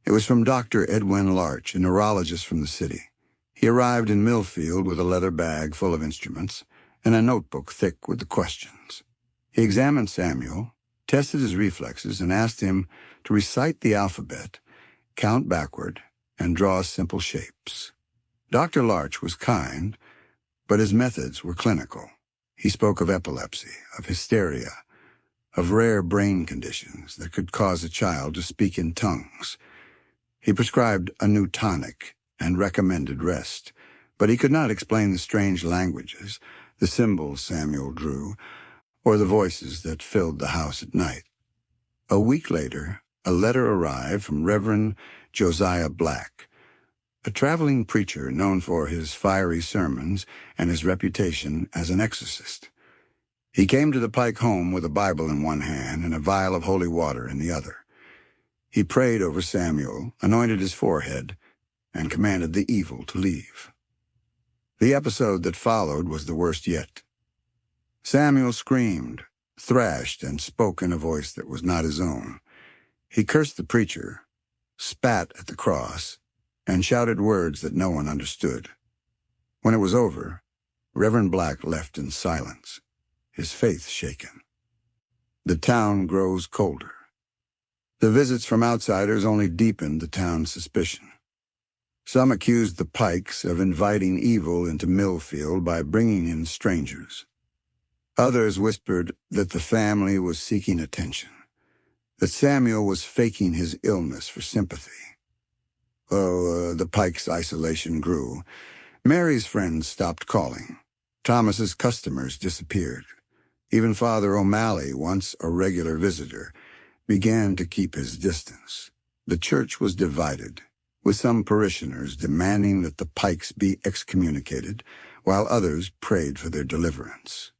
It was from Dr. Edwin Larch, a neurologist from the city. He arrived in Millfield with a leather bag full of instruments and a notebook thick with the questions. He examined Samuel, tested his reflexes, and asked him to recite the alphabet, count backward, and draw simple shapes. Dr. Larch was kind, but his methods were clinical. He spoke of epilepsy, of hysteria, of rare brain conditions that could cause a child to speak in tongues. He prescribed a new tonic and recommended rest, but he could not explain the strange languages, the symbols Samuel drew, or the voices that filled the house at night. A week later, a letter arrived from Reverend Josiah Black, a traveling preacher known for his fiery sermons and his reputation as an exorcist. He came to the Pike home with a Bible in one hand and a vial of holy water in the other. He prayed over Samuel, anointed his forehead, and commanded the evil to leave. The episode that followed was the worst yet. Samuel screamed, thrashed, and spoke in a voice that was not his own. He cursed the preacher, spat at the cross, and shouted words that no one understood. When it was over, Reverend Black left in silence, his faith shaken. The town grows colder. The visits from outsiders only deepened the town's suspicion. Some accused the Pikes of inviting evil into Millfield by bringing in strangers. Others whispered that the family was seeking attention, that Samuel was faking his illness for sympathy. The Pikes' isolation grew. Mary's friends stopped calling. Thomas's customers disappeared. Even Father O'Malley, once a regular visitor, began to keep his distance. The church was divided, with some parishioners demanding that the Pikes be excommunicated, while others prayed for their deliverance.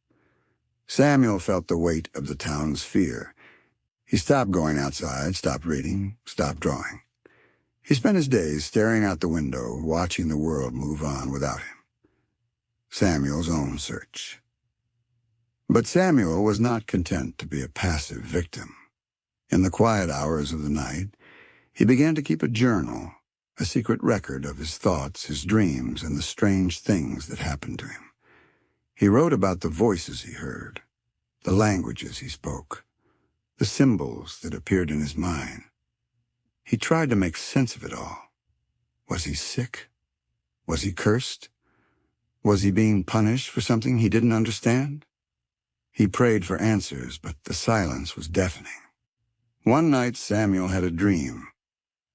Samuel felt the weight of the town's fear. He stopped going outside, stopped reading, stopped drawing. He spent his days staring out the window, watching the world move on without him. Samuel's own search. But Samuel was not content to be a passive victim. In the quiet hours of the night, he began to keep a journal, a secret record of his thoughts, his dreams, and the strange things that happened to him. He wrote about the voices he heard, the languages he spoke, the symbols that appeared in his mind. He tried to make sense of it all. Was he sick? Was he cursed? Was he being punished for something he didn't understand? He prayed for answers, but the silence was deafening. One night Samuel had a dream.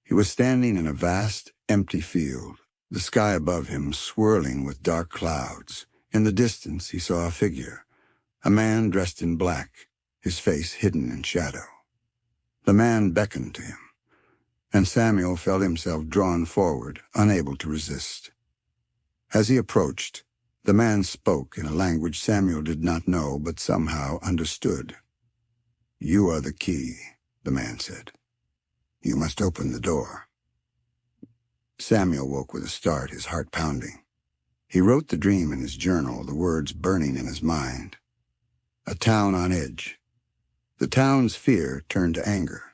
He was standing in a vast, empty field, the sky above him swirling with dark clouds. In the distance he saw a figure, a man dressed in black, his face hidden in shadow. The man beckoned to him, and Samuel felt himself drawn forward, unable to resist. As he approached, the man spoke in a language Samuel did not know but somehow understood. "You are the key," the man said. "You must open the door." Samuel woke with a start, his heart pounding. He wrote the dream in his journal, the words burning in his mind. A town on edge. The town's fear turned to anger.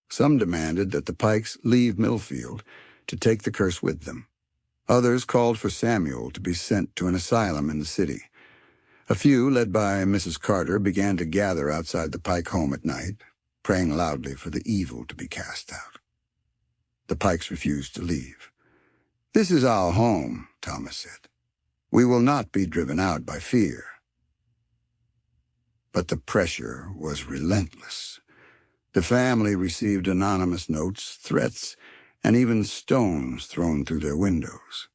Some demanded that the Pikes leave Millfield to take the curse with them. Others called for Samuel to be sent to an asylum in the city. A few, led by Mrs. Carter, began to gather outside the Pike home at night, praying loudly for the evil to be cast out. The Pikes refused to leave. "This is our home," Thomas said. "We will not be driven out by fear." But the pressure was relentless. The family received anonymous notes, threats, and even stones thrown through their windows.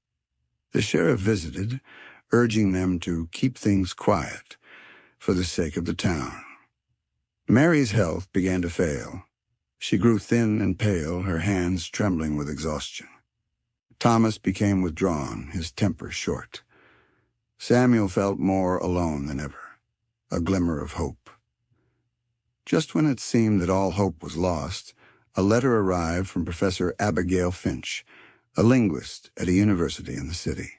The sheriff visited, urging them to keep things quiet for the sake of the town. Mary's health began to fail. She grew thin and pale, her hands trembling with exhaustion. Thomas became withdrawn, his temper short. Samuel felt more alone than ever, a glimmer of hope. Just when it seemed that all hope was lost, a letter arrived from Professor Abigail Finch, a linguist at a university in the city.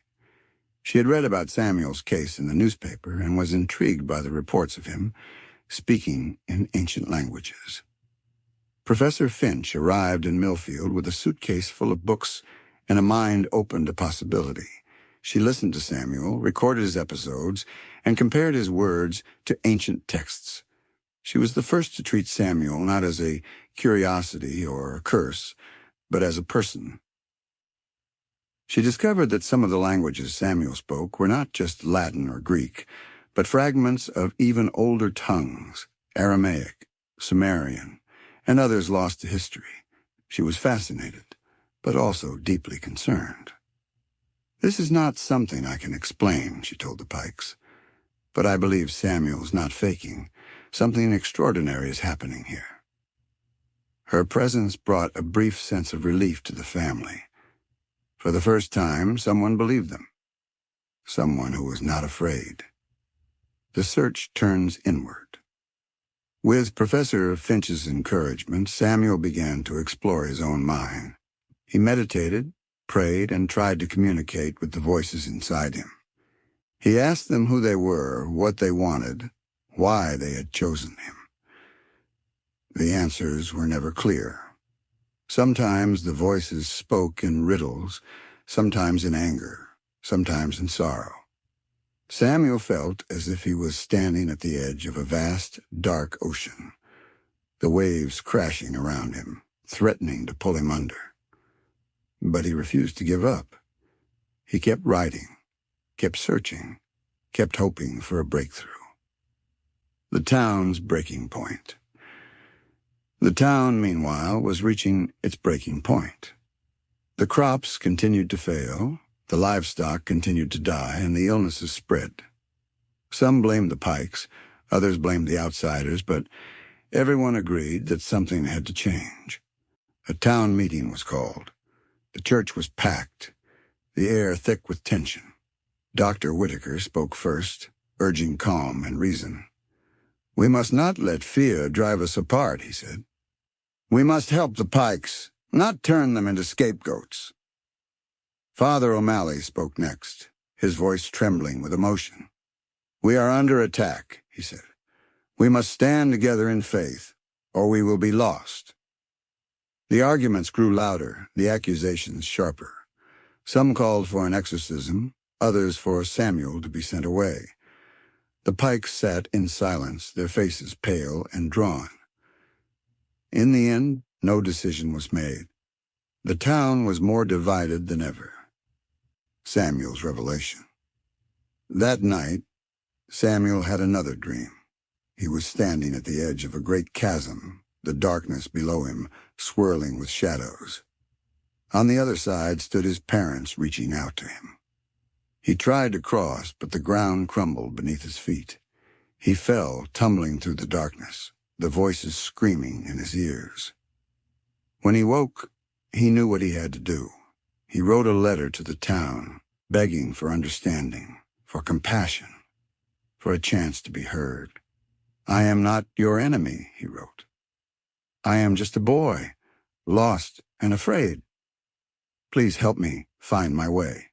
She had read about Samuel's case in the newspaper and was intrigued by the reports of him speaking in ancient languages. Professor Finch arrived in Millfield with a suitcase full of books and a mind open to possibility. She listened to Samuel, recorded his episodes, and compared his words to ancient texts. She was the first to treat Samuel not as a curiosity or a curse, but as a person. She discovered that some of the languages Samuel spoke were not just Latin or Greek, but fragments of even older tongues, Aramaic, Sumerian, and others lost to history. She was fascinated, but also deeply concerned. "This is not something I can explain," she told the Pikes, "but I believe Samuel's not faking. Something extraordinary is happening here." Her presence brought a brief sense of relief to the family. For the first time, someone believed them. Someone who was not afraid. The search turns inward. With Professor Finch's encouragement, Samuel began to explore his own mind. He meditated, prayed, and tried to communicate with the voices inside him. He asked them who they were, what they wanted, why they had chosen him. The answers were never clear. Sometimes the voices spoke in riddles, sometimes in anger, sometimes in sorrow. Samuel felt as if he was standing at the edge of a vast, dark ocean, the waves crashing around him, threatening to pull him under. But he refused to give up. He kept writing, kept searching, kept hoping for a breakthrough. The town's breaking point. The town, meanwhile, was reaching its breaking point. The crops continued to fail, the livestock continued to die, and the illnesses spread. Some blamed the Pikes, others blamed the outsiders, but everyone agreed that something had to change. A town meeting was called. The church was packed, the air thick with tension. Dr. Whitaker spoke first, urging calm and reason. "We must not let fear drive us apart," he said. "We must help the Pikes, not turn them into scapegoats." Father O'Malley spoke next, his voice trembling with emotion. "We are under attack," he said. "We must stand together in faith, or we will be lost." The arguments grew louder, the accusations sharper. Some called for an exorcism, others for Samuel to be sent away. The Pikes sat in silence, their faces pale and drawn. In the end, no decision was made. The town was more divided than ever. Samuel's revelation. That night, Samuel had another dream. He was standing at the edge of a great chasm, the darkness below him swirling with shadows. On the other side stood his parents reaching out to him. He tried to cross, but the ground crumbled beneath his feet. He fell, tumbling through the darkness, the voices screaming in his ears. When he woke, he knew what he had to do. He wrote a letter to the town, begging for understanding, for compassion, for a chance to be heard. "I am not your enemy," he wrote. "I am just a boy, lost and afraid. Please help me find my way."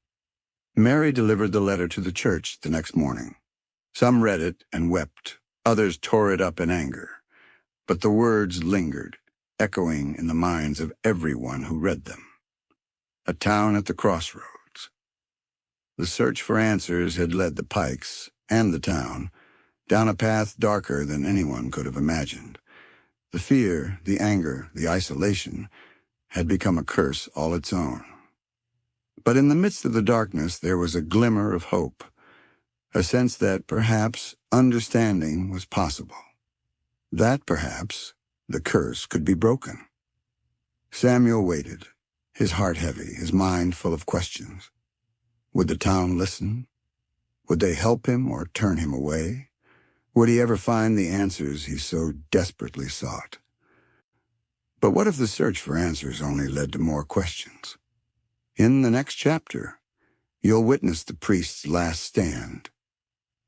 Mary delivered the letter to the church the next morning. Some read it and wept, others tore it up in anger. But the words lingered, echoing in the minds of everyone who read them. A town at the crossroads. The search for answers had led the Pikes and the town down a path darker than anyone could have imagined. The fear, the anger, the isolation had become a curse all its own. But in the midst of the darkness there was a glimmer of hope. a sense that perhaps understanding was possible, that perhaps the curse could be broken. Samuel waited, his heart heavy, his mind full of questions. Would the town listen? Would they help him or turn him away? Would he ever find the answers he so desperately sought? But what if the search for answers only led to more questions? In the next chapter, you'll witness the priest's last stand,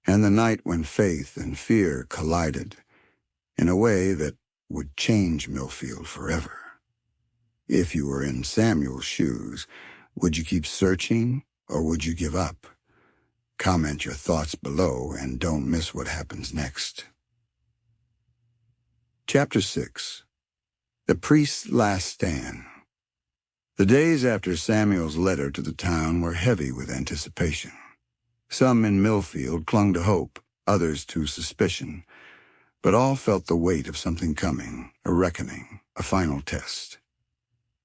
and the night when faith and fear collided in a way that would change Millfield forever. If you were in Samuel's shoes, would you keep searching or would you give up? Comment your thoughts below and don't miss what happens next. Chapter 6. The Priest's Last Stand. The days after Samuel's letter to the town were heavy with anticipation. Some in Millfield clung to hope, others to suspicion, but all felt the weight of something coming, a reckoning, a final test.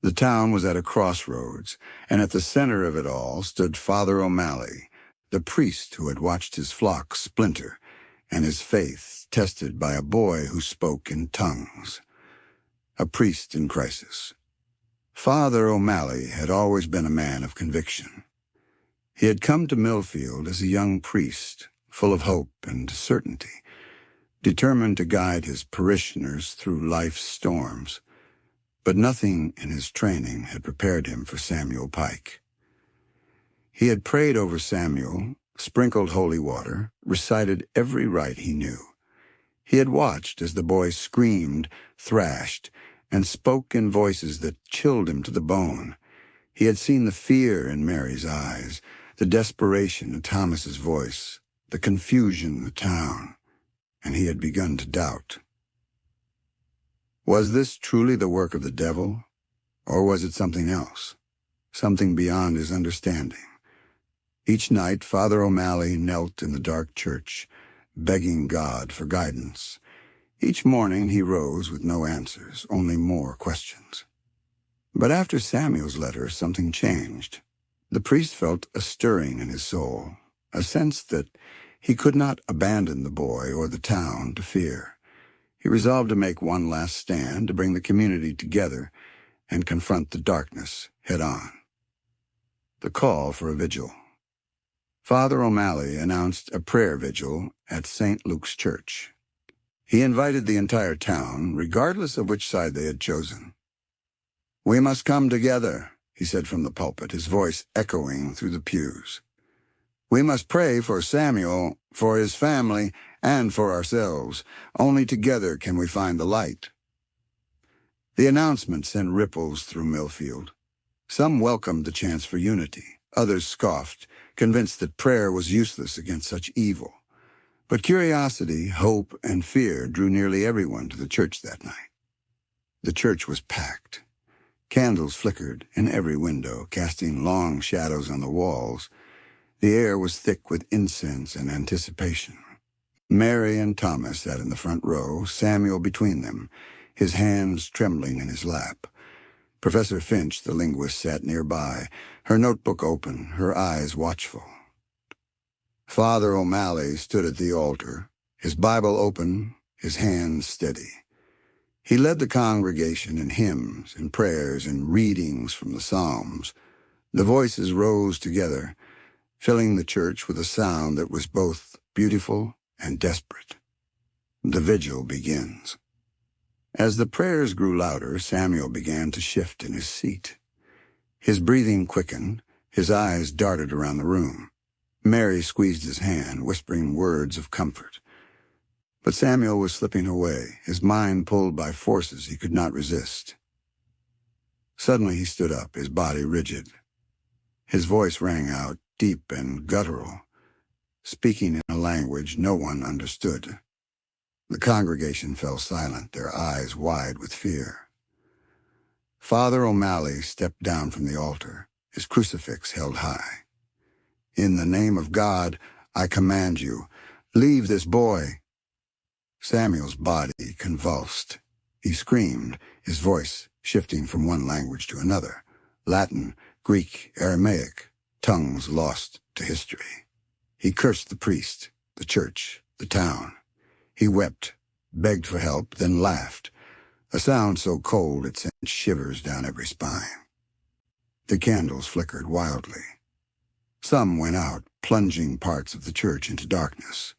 The town was at a crossroads, and at the center of it all stood Father O'Malley, the priest who had watched his flock splinter and his faith tested by a boy who spoke in tongues. A priest in crisis. Father O'Malley had always been a man of conviction. He had come to Millfield as a young priest, full of hope and certainty, determined to guide his parishioners through life's storms. But nothing in his training had prepared him for Samuel Pike. He had prayed over Samuel, sprinkled holy water, recited every rite he knew. He had watched as the boy screamed, thrashed, and spoke in voices that chilled him to the bone. He had seen the fear in Mary's eyes, the desperation in Thomas's voice, the confusion in the town, and he had begun to doubt. Was this truly the work of the devil, or was it something else, something beyond his understanding? Each night, Father O'Malley knelt in the dark church, begging God for guidance. Each morning he rose with no answers, only more questions. But after Samuel's letter, something changed. The priest felt a stirring in his soul, a sense that he could not abandon the boy or the town to fear. He resolved to make one last stand, to bring the community together and confront the darkness head-on. The call for a vigil. Father O'Malley announced a prayer vigil at St. Luke's Church. He invited the entire town, regardless of which side they had chosen. "We must come together," he said from the pulpit, his voice echoing through the pews. "We must pray for Samuel, for his family, and for ourselves. Only together can we find the light." The announcement sent ripples through Millfield. Some welcomed the chance for unity. Others scoffed, convinced that prayer was useless against such evil. But curiosity, hope, and fear drew nearly everyone to the church that night. The church was packed. Candles flickered in every window, casting long shadows on the walls. The air was thick with incense and anticipation. Mary and Thomas sat in the front row, Samuel between them, his hands trembling in his lap. Professor Finch, the linguist, sat nearby, her notebook open, her eyes watchful. Father O'Malley stood at the altar, his Bible open, his hands steady. He led the congregation in hymns, in prayers, and readings from the Psalms. The voices rose together, filling the church with a sound that was both beautiful and desperate. The vigil begins. As the prayers grew louder, Samuel began to shift in his seat. His breathing quickened, his eyes darted around the room. Mary squeezed his hand, whispering words of comfort. But Samuel was slipping away, his mind pulled by forces he could not resist. Suddenly he stood up, his body rigid. His voice rang out, deep and guttural, speaking in a language no one understood. The congregation fell silent, their eyes wide with fear. Father O'Malley stepped down from the altar, his crucifix held high. "In the name of God, I command you, leave this boy." Samuel's body convulsed. He screamed, his voice shifting from one language to another, Latin, Greek, Aramaic, tongues lost to history. He cursed the priest, the church, the town. He wept, begged for help, then laughed, a sound so cold it sent shivers down every spine. The candles flickered wildly. Some went out, plunging parts of the church into darkness.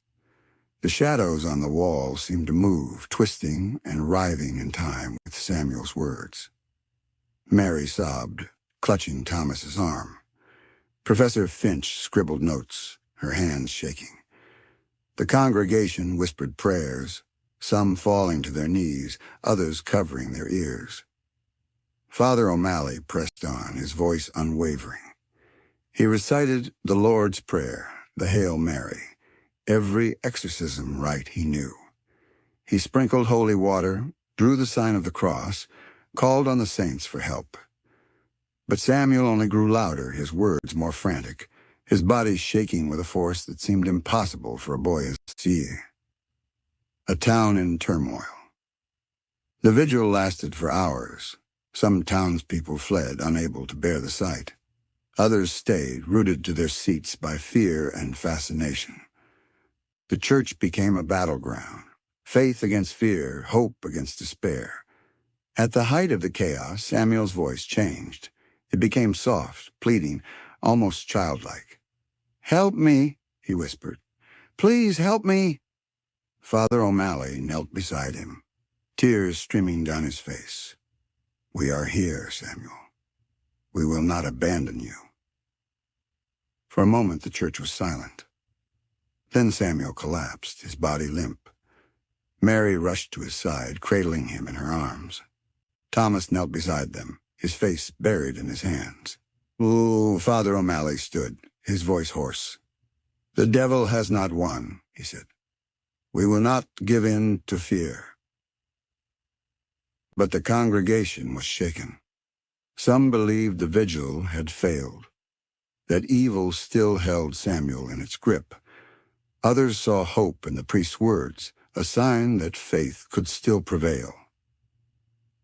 The shadows on the wall seemed to move, twisting and writhing in time with Samuel's words. Mary sobbed, clutching Thomas's arm. Professor Finch scribbled notes, her hands shaking. The congregation whispered prayers, some falling to their knees, others covering their ears. Father O'Malley pressed on, his voice unwavering. He recited the Lord's Prayer, the Hail Mary, every exorcism rite he knew. He sprinkled holy water, drew the sign of the cross, called on the saints for help. But Samuel only grew louder, his words more frantic, his body shaking with a force that seemed impossible for a boy his age. A town in turmoil. The vigil lasted for hours. Some townspeople fled, unable to bear the sight. Others stayed, rooted to their seats by fear and fascination. The church became a battleground, faith against fear, hope against despair. At the height of the chaos, Samuel's voice changed. It became soft, pleading, almost childlike. "Help me," he whispered. "Please help me." Father O'Malley knelt beside him, tears streaming down his face. "We are here, Samuel. We will not abandon you." For a moment, the church was silent. Then Samuel collapsed, his body limp. Mary rushed to his side, cradling him in her arms. Thomas knelt beside them, his face buried in his hands. "Ooh," Father O'Malley stood, his voice hoarse. "The devil has not won," he said. "We will not give in to fear." But the congregation was shaken. Some believed the vigil had failed, that evil still held Samuel in its grip. Others saw hope in the priest's words, a sign that faith could still prevail.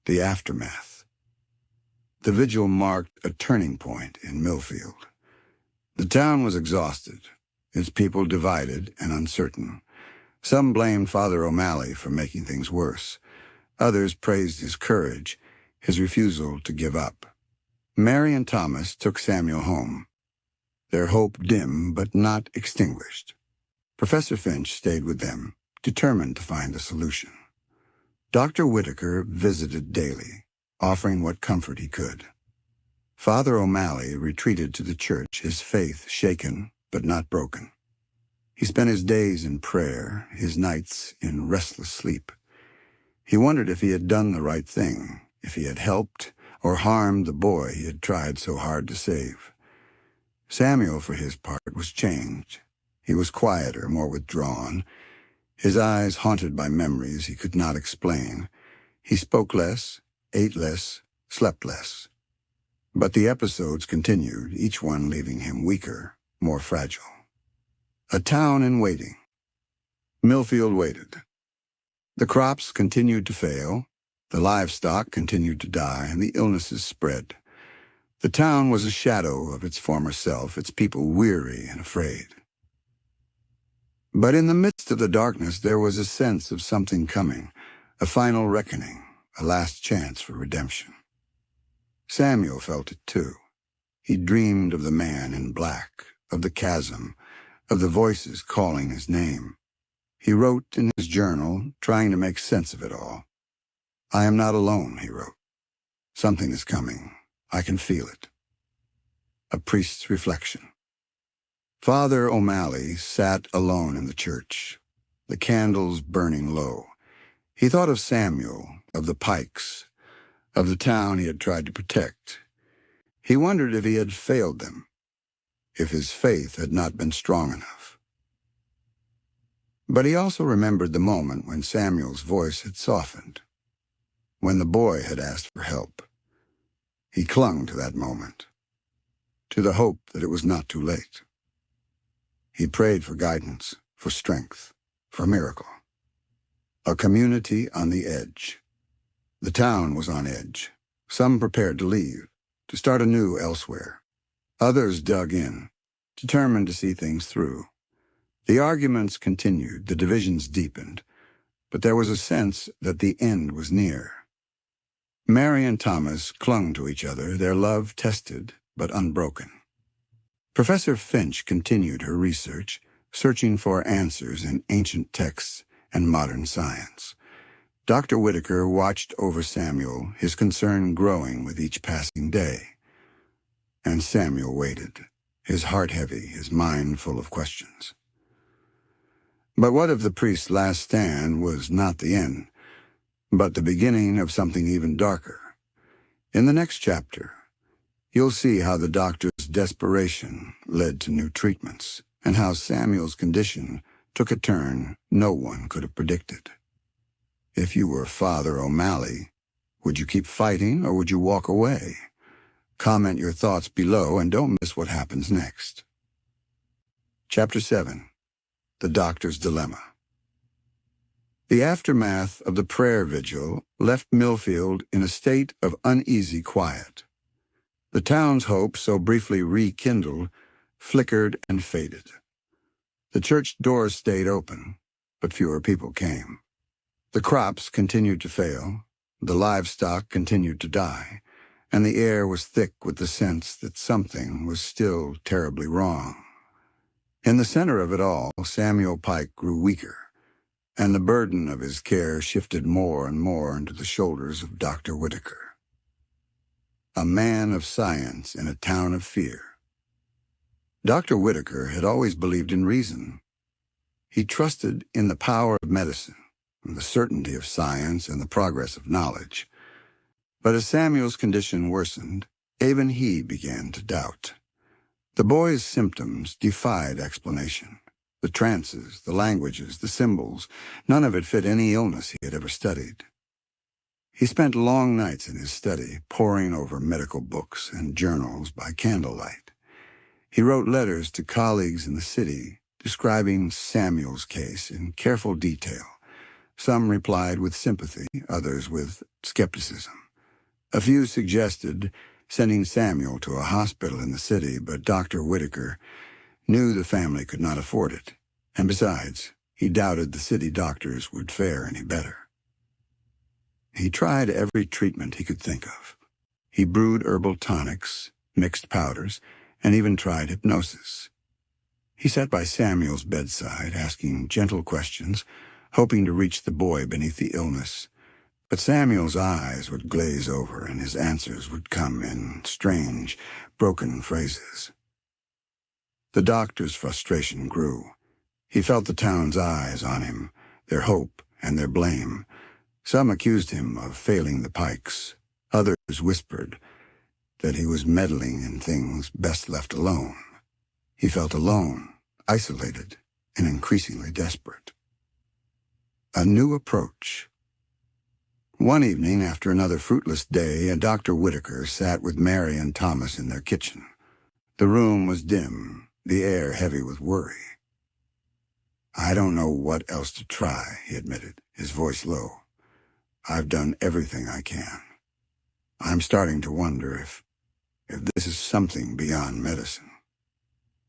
The aftermath. The vigil marked a turning point in Millfield. The town was exhausted, its people divided and uncertain. Some blamed Father O'Malley for making things worse. Others praised his courage, his refusal to give up. Mary and Thomas took Samuel home, their hope dim but not extinguished. Professor Finch stayed with them, determined to find a solution. Dr. Whitaker visited daily, offering what comfort he could. Father O'Malley retreated to the church, his faith shaken but not broken. He spent his days in prayer, his nights in restless sleep. He wondered if he had done the right thing, if he had helped or harmed the boy he had tried so hard to save. Samuel, for his part, was changed. He was quieter, more withdrawn, his eyes haunted by memories he could not explain. He spoke less, ate less, slept less. But the episodes continued, each one leaving him weaker, more fragile. A town in waiting. Millfield waited. The crops continued to fail, the livestock continued to die, and the illnesses spread. The town was a shadow of its former self, its people weary and afraid. But in the midst of the darkness there was a sense of something coming, a final reckoning, a last chance for redemption. Samuel felt it too. He dreamed of the man in black, of the chasm, of the voices calling his name. He wrote in his journal, trying to make sense of it all. "I am not alone," he wrote. "Something is coming. I can feel it." A priest's reflection. Father O'Malley sat alone in the church, the candles burning low. He thought of Samuel, of the Pikes, of the town he had tried to protect. He wondered if he had failed them, if his faith had not been strong enough. But he also remembered the moment when Samuel's voice had softened, when the boy had asked for help. He clung to that moment, to the hope that it was not too late. He prayed for guidance, for strength, for a miracle. A community on the edge. The town was on edge. Some prepared to leave, to start anew elsewhere. Others dug in, determined to see things through. The arguments continued, the divisions deepened, but there was a sense that the end was near. Mary and Thomas clung to each other, their love tested but unbroken. Professor Finch continued her research, searching for answers in ancient texts and modern science. Dr. Whitaker watched over Samuel, his concern growing with each passing day. And Samuel waited, his heart heavy, his mind full of questions. But what if the priest's last stand was not the end, but the beginning of something even darker? In the next chapter, you'll see how the doctor's desperation led to new treatments, and how Samuel's condition took a turn no one could have predicted. If you were Father O'Malley, would you keep fighting or would you walk away? Comment your thoughts below and don't miss what happens next. Chapter 7. The Doctor's Dilemma. The aftermath of the prayer vigil left Millfield in a state of uneasy quiet. The town's hope, so briefly rekindled, flickered and faded. The church doors stayed open, but fewer people came. The crops continued to fail, the livestock continued to die, and the air was thick with the sense that something was still terribly wrong. In the center of it all, Samuel Pike grew weaker, and the burden of his care shifted more and more into the shoulders of Dr. Whitaker. A man of science in a town of fear. Dr. Whitaker had always believed in reason. He trusted in the power of medicine, the certainty of science, and the progress of knowledge. But as Samuel's condition worsened, even he began to doubt. The boy's symptoms defied explanation. The trances, the languages, the symbols, none of it fit any illness he had ever studied. He spent long nights in his study, poring over medical books and journals by candlelight. He wrote letters to colleagues in the city, describing Samuel's case in careful detail. Some replied with sympathy, others with skepticism. A few suggested sending Samuel to a hospital in the city, but Dr. Whitaker knew the family could not afford it, and besides, he doubted the city doctors would fare any better. He tried every treatment he could think of. He brewed herbal tonics, mixed powders, and even tried hypnosis. He sat by Samuel's bedside, asking gentle questions, hoping to reach the boy beneath the illness. But Samuel's eyes would glaze over, and his answers would come in strange, broken phrases. The doctor's frustration grew. He felt the town's eyes on him, their hope and their blame. Some accused him of failing the Pikes. Others whispered that he was meddling in things best left alone. He felt alone, isolated, and increasingly desperate. A new approach. One evening, after another fruitless day, Dr. Whitaker sat with Mary and Thomas in their kitchen. The room was dim, the air heavy with worry. "I don't know what else to try," he admitted, his voice low. "I've done everything I can. I'm starting to wonder if this is something beyond medicine."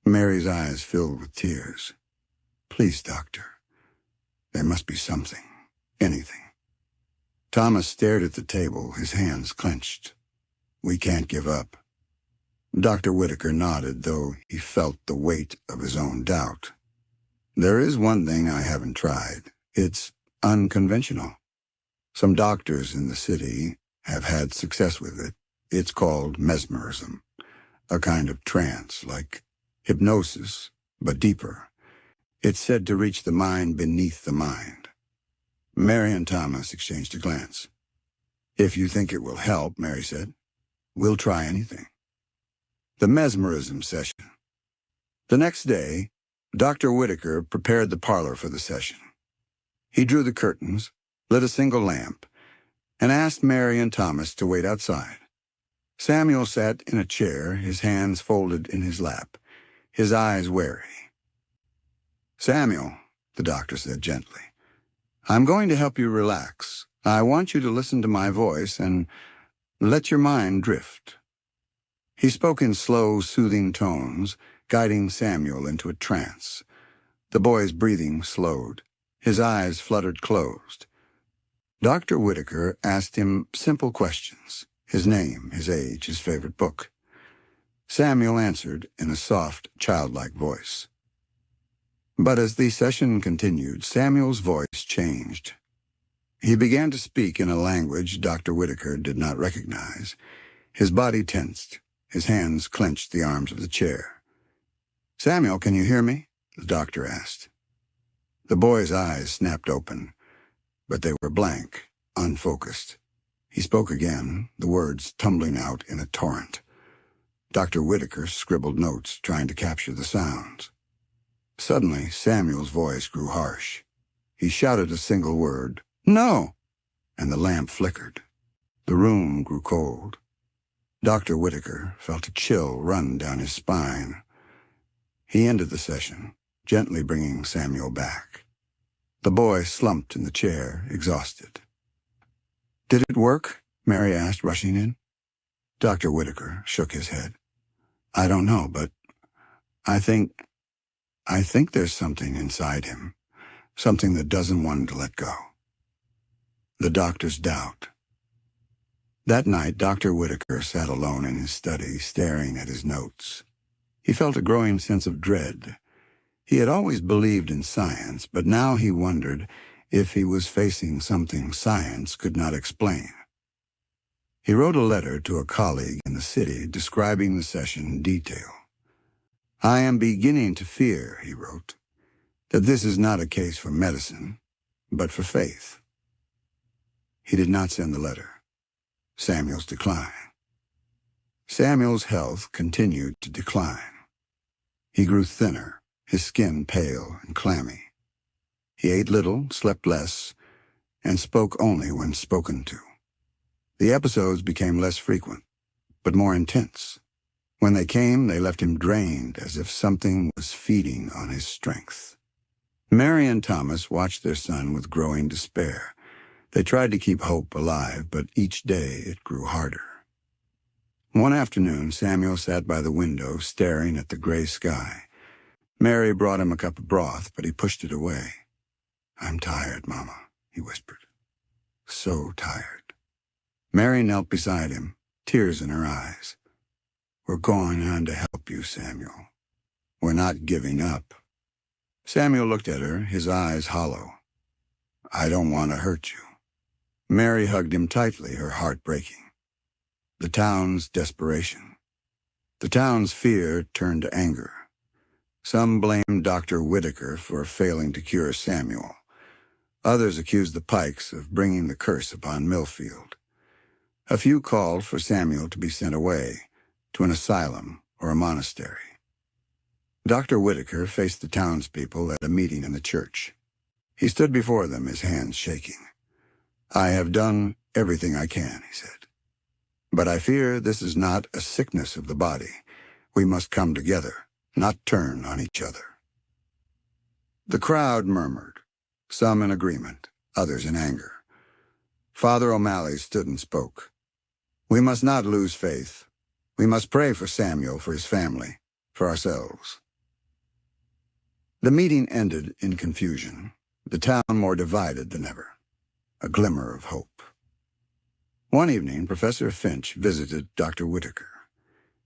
Mary's eyes filled with tears. "Please, doctor. There must be something. Anything." Thomas stared at the table, his hands clenched. "We can't give up." Dr. Whitaker nodded, though he felt the weight of his own doubt. "There is one thing I haven't tried. It's unconventional. Some doctors in the city have had success with it. It's called mesmerism, a kind of trance, like hypnosis, but deeper. It's said to reach the mind beneath the mind." Mary and Thomas exchanged a glance. "If you think it will help," Mary said, "we'll try anything." The mesmerism session. The next day, Dr. Whitaker prepared the parlor for the session. He drew the curtains, lit a single lamp, and asked Mary and Thomas to wait outside. Samuel sat in a chair, his hands folded in his lap, his eyes wary. "Samuel," the doctor said gently, "I'm going to help you relax. I want you to listen to my voice and let your mind drift." He spoke in slow, soothing tones, guiding Samuel into a trance. The boy's breathing slowed. His eyes fluttered closed. Dr. Whitaker asked him simple questions: his name, his age, his favorite book. Samuel answered in a soft, childlike voice. But as the session continued, Samuel's voice changed. He began to speak in a language Dr. Whitaker did not recognize. His body tensed. His hands clenched the arms of the chair. "Samuel, can you hear me?" the doctor asked. The boy's eyes snapped open, but they were blank, unfocused. He spoke again, the words tumbling out in a torrent. Dr. Whitaker scribbled notes, trying to capture the sounds. Suddenly, Samuel's voice grew harsh. He shouted a single word, "No!" and the lamp flickered. The room grew cold. Dr. Whitaker felt a chill run down his spine. He ended the session, gently bringing Samuel back. The boy slumped in the chair, exhausted. "Did it work?" Mary asked, rushing in. Dr. Whitaker shook his head. "I don't know, but I think there's something inside him, something that doesn't want him to let go." The doctor's doubt. That night, Dr. Whitaker sat alone in his study, staring at his notes. He felt a growing sense of dread. He had always believed in science, but now he wondered if he was facing something science could not explain. He wrote a letter to a colleague in the city describing the session in detail. "I am beginning to fear," he wrote, "that this is not a case for medicine, but for faith." He did not send the letter. Samuel's decline. Samuel's health continued to decline. He grew thinner, his skin pale and clammy. He ate little, slept less, and spoke only when spoken to. The episodes became less frequent, but more intense. When they came, they left him drained, as if something was feeding on his strength. Mary and Thomas watched their son with growing despair. They tried to keep hope alive, but each day it grew harder. One afternoon, Samuel sat by the window, staring at the gray sky. Mary brought him a cup of broth, but he pushed it away. "I'm tired, Mama," he whispered. "So tired." Mary knelt beside him, tears in her eyes. "We're going on to help you, Samuel. We're not giving up." Samuel looked at her, his eyes hollow. "I don't want to hurt you." Mary hugged him tightly, her heart breaking. The town's desperation. The town's fear turned to anger. Some blamed Dr. Whitaker for failing to cure Samuel. Others accused the Pikes of bringing the curse upon Millfield. A few called for Samuel to be sent away, to an asylum or a monastery. Dr. Whitaker faced the townspeople at a meeting in the church. He stood before them, his hands shaking. "I have done everything I can," he said. "But I fear this is not a sickness of the body. We must come together, not turn on each other." The crowd murmured, some in agreement, others in anger. Father O'Malley stood and spoke. "We must not lose faith. We must pray for Samuel, for his family, for ourselves." The meeting ended in confusion, the town more divided than ever. A glimmer of hope. One evening, Professor Finch visited Dr. Whitaker.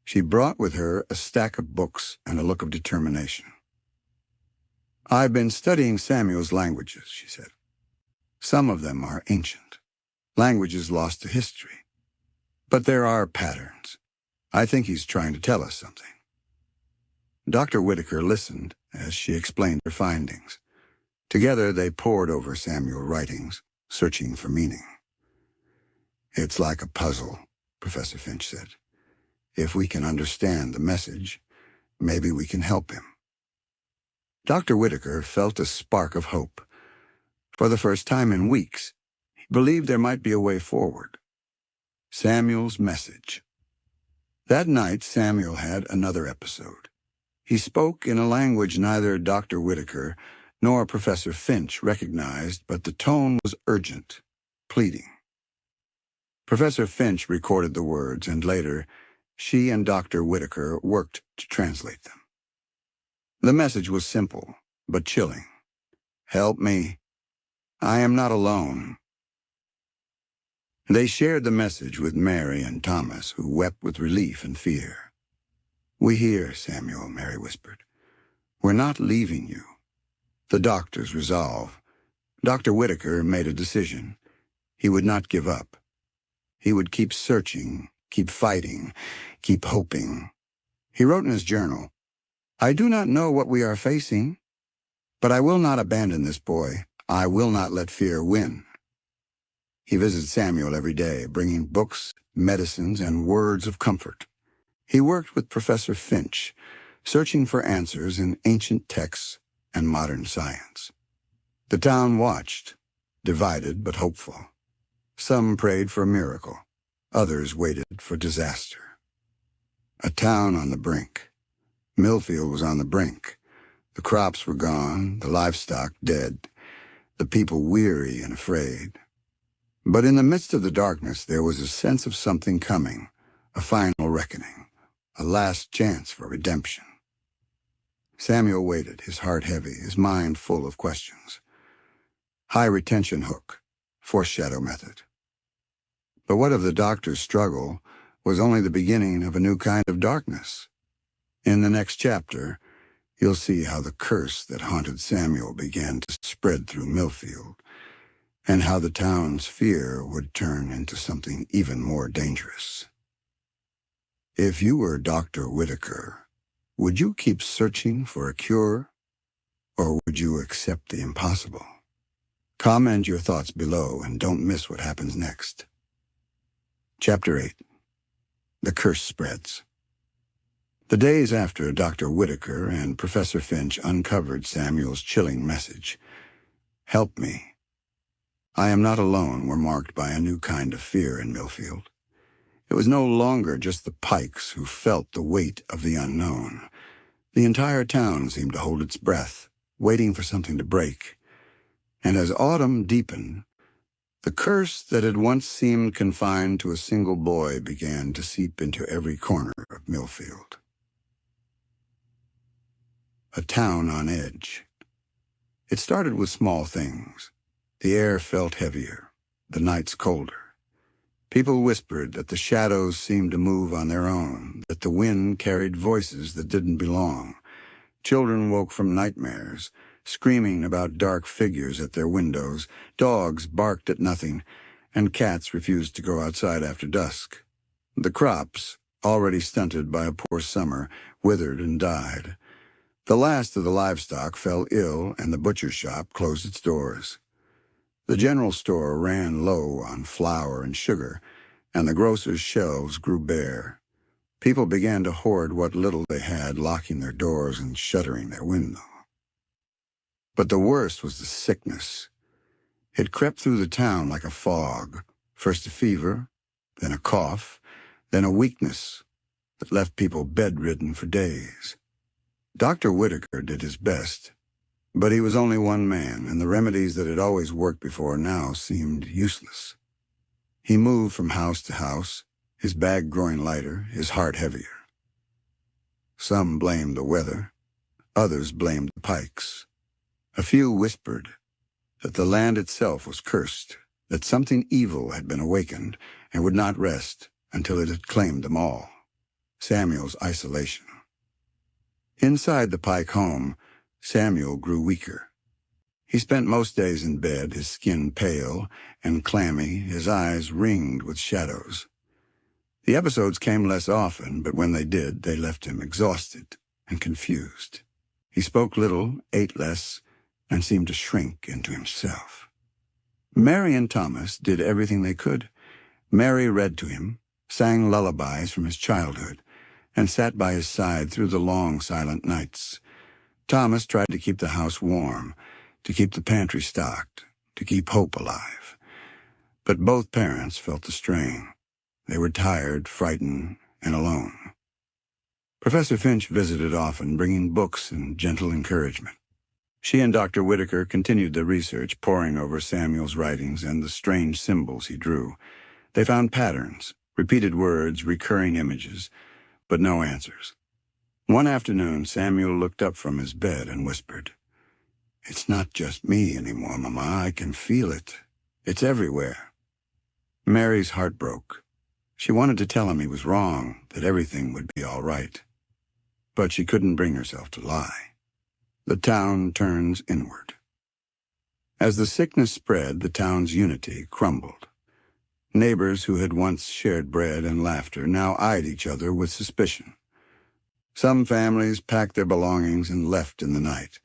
She brought with her a stack of books and a look of determination. "I've been studying Samuel's languages," she said. "Some of them are ancient, languages lost to history. But there are patterns. I think he's trying to tell us something." Dr. Whitaker listened as she explained her findings. Together they pored over Samuel's writings, searching for meaning. "It's like a puzzle," Professor Finch said. "If we can understand the message, maybe we can help him." Dr. Whitaker felt a spark of hope. For the first time in weeks, he believed there might be a way forward. Samuel's message. That night, Samuel had another episode. He spoke in a language neither Dr. Whitaker nor Professor Finch recognized, but the tone was urgent, pleading. Professor Finch recorded the words, and later, she and Dr. Whitaker worked to translate them. The message was simple. but chilling. "Help me. I am not alone." They shared the message with Mary and Thomas, who wept with relief and fear. "We hear, Samuel," Mary whispered. "We're not leaving you." The doctor's resolve. Dr. Whitaker made a decision. He would not give up. He would keep searching, keep fighting, keep hoping. He wrote in his journal, "I do not know what we are facing, but I will not abandon this boy. I will not let fear win." He visited Samuel every day, bringing books, medicines, and words of comfort. He worked with Professor Finch, searching for answers in ancient texts and modern science. The town watched, divided but hopeful. Some prayed for a miracle. Others waited for disaster. A town on the brink. Millfield was on the brink. The crops were gone, the livestock dead, the people weary and afraid. But in the midst of the darkness, there was a sense of something coming, a final reckoning, a last chance for redemption. Samuel waited, his heart heavy, his mind full of questions. High retention hook, foreshadow method. But what if the doctor's struggle was only the beginning of a new kind of darkness? In the next chapter, you'll see how the curse that haunted Samuel began to spread through Millfield, and how the town's fear would turn into something even more dangerous. If you were Dr. Whitaker, would you keep searching for a cure, or would you accept the impossible? Comment your thoughts below and don't miss what happens next. Chapter 8. The Curse Spreads. The days after Dr. Whitaker and Professor Finch uncovered Samuel's chilling message, "Help me. I am not alone," were marked by a new kind of fear in Millfield. It was no longer just the Pikes who felt the weight of the unknown. The entire town seemed to hold its breath, waiting for something to break. And as autumn deepened, the curse that had once seemed confined to a single boy began to seep into every corner of Millfield. A town on edge. It started with small things. The air felt heavier, the nights colder. People whispered that the shadows seemed to move on their own, that the wind carried voices that didn't belong. Children woke from nightmares, screaming about dark figures at their windows. Dogs barked at nothing, and cats refused to go outside after dusk. The crops, already stunted by a poor summer, withered and died. The last of the livestock fell ill, and the butcher shop closed its doors. The general store ran low on flour and sugar, and the grocer's shelves grew bare. People began to hoard what little they had, locking their doors and shuttering their windows. But the worst was the sickness. It crept through the town like a fog, first a fever, then a cough, then a weakness that left people bedridden for days. Dr. Whitaker did his best, but he was only one man, and the remedies that had always worked before now seemed useless. He moved from house to house, his bag growing lighter, his heart heavier. Some blamed the weather, others blamed the Pikes. A few whispered that the land itself was cursed, that something evil had been awakened and would not rest until it had claimed them all. Samuel's isolation. Inside the Pike home, Samuel grew weaker. He spent most days in bed, his skin pale and clammy, his eyes ringed with shadows. The episodes came less often, but when they did, they left him exhausted and confused. He spoke little, ate less, and seemed to shrink into himself. Mary and Thomas did everything they could. Mary read to him, sang lullabies from his childhood, and sat by his side through the long, silent nights. Thomas tried to keep the house warm, to keep the pantry stocked, to keep hope alive. But both parents felt the strain. They were tired, frightened, and alone. Professor Finch visited often, bringing books and gentle encouragement. She and Dr. Whitaker continued their research, poring over Samuel's writings and the strange symbols he drew. They found patterns, repeated words, recurring images, but no answers. One afternoon, Samuel looked up from his bed and whispered, It's not just me anymore, Mama. I can feel it. It's everywhere. Mary's heart broke. She wanted to tell him he was wrong, that everything would be all right. But she couldn't bring herself to lie. The town turns inward. As the sickness spread, the town's unity crumbled. Neighbors who had once shared bread and laughter now eyed each other with suspicion. Some families packed their belongings and left in the night,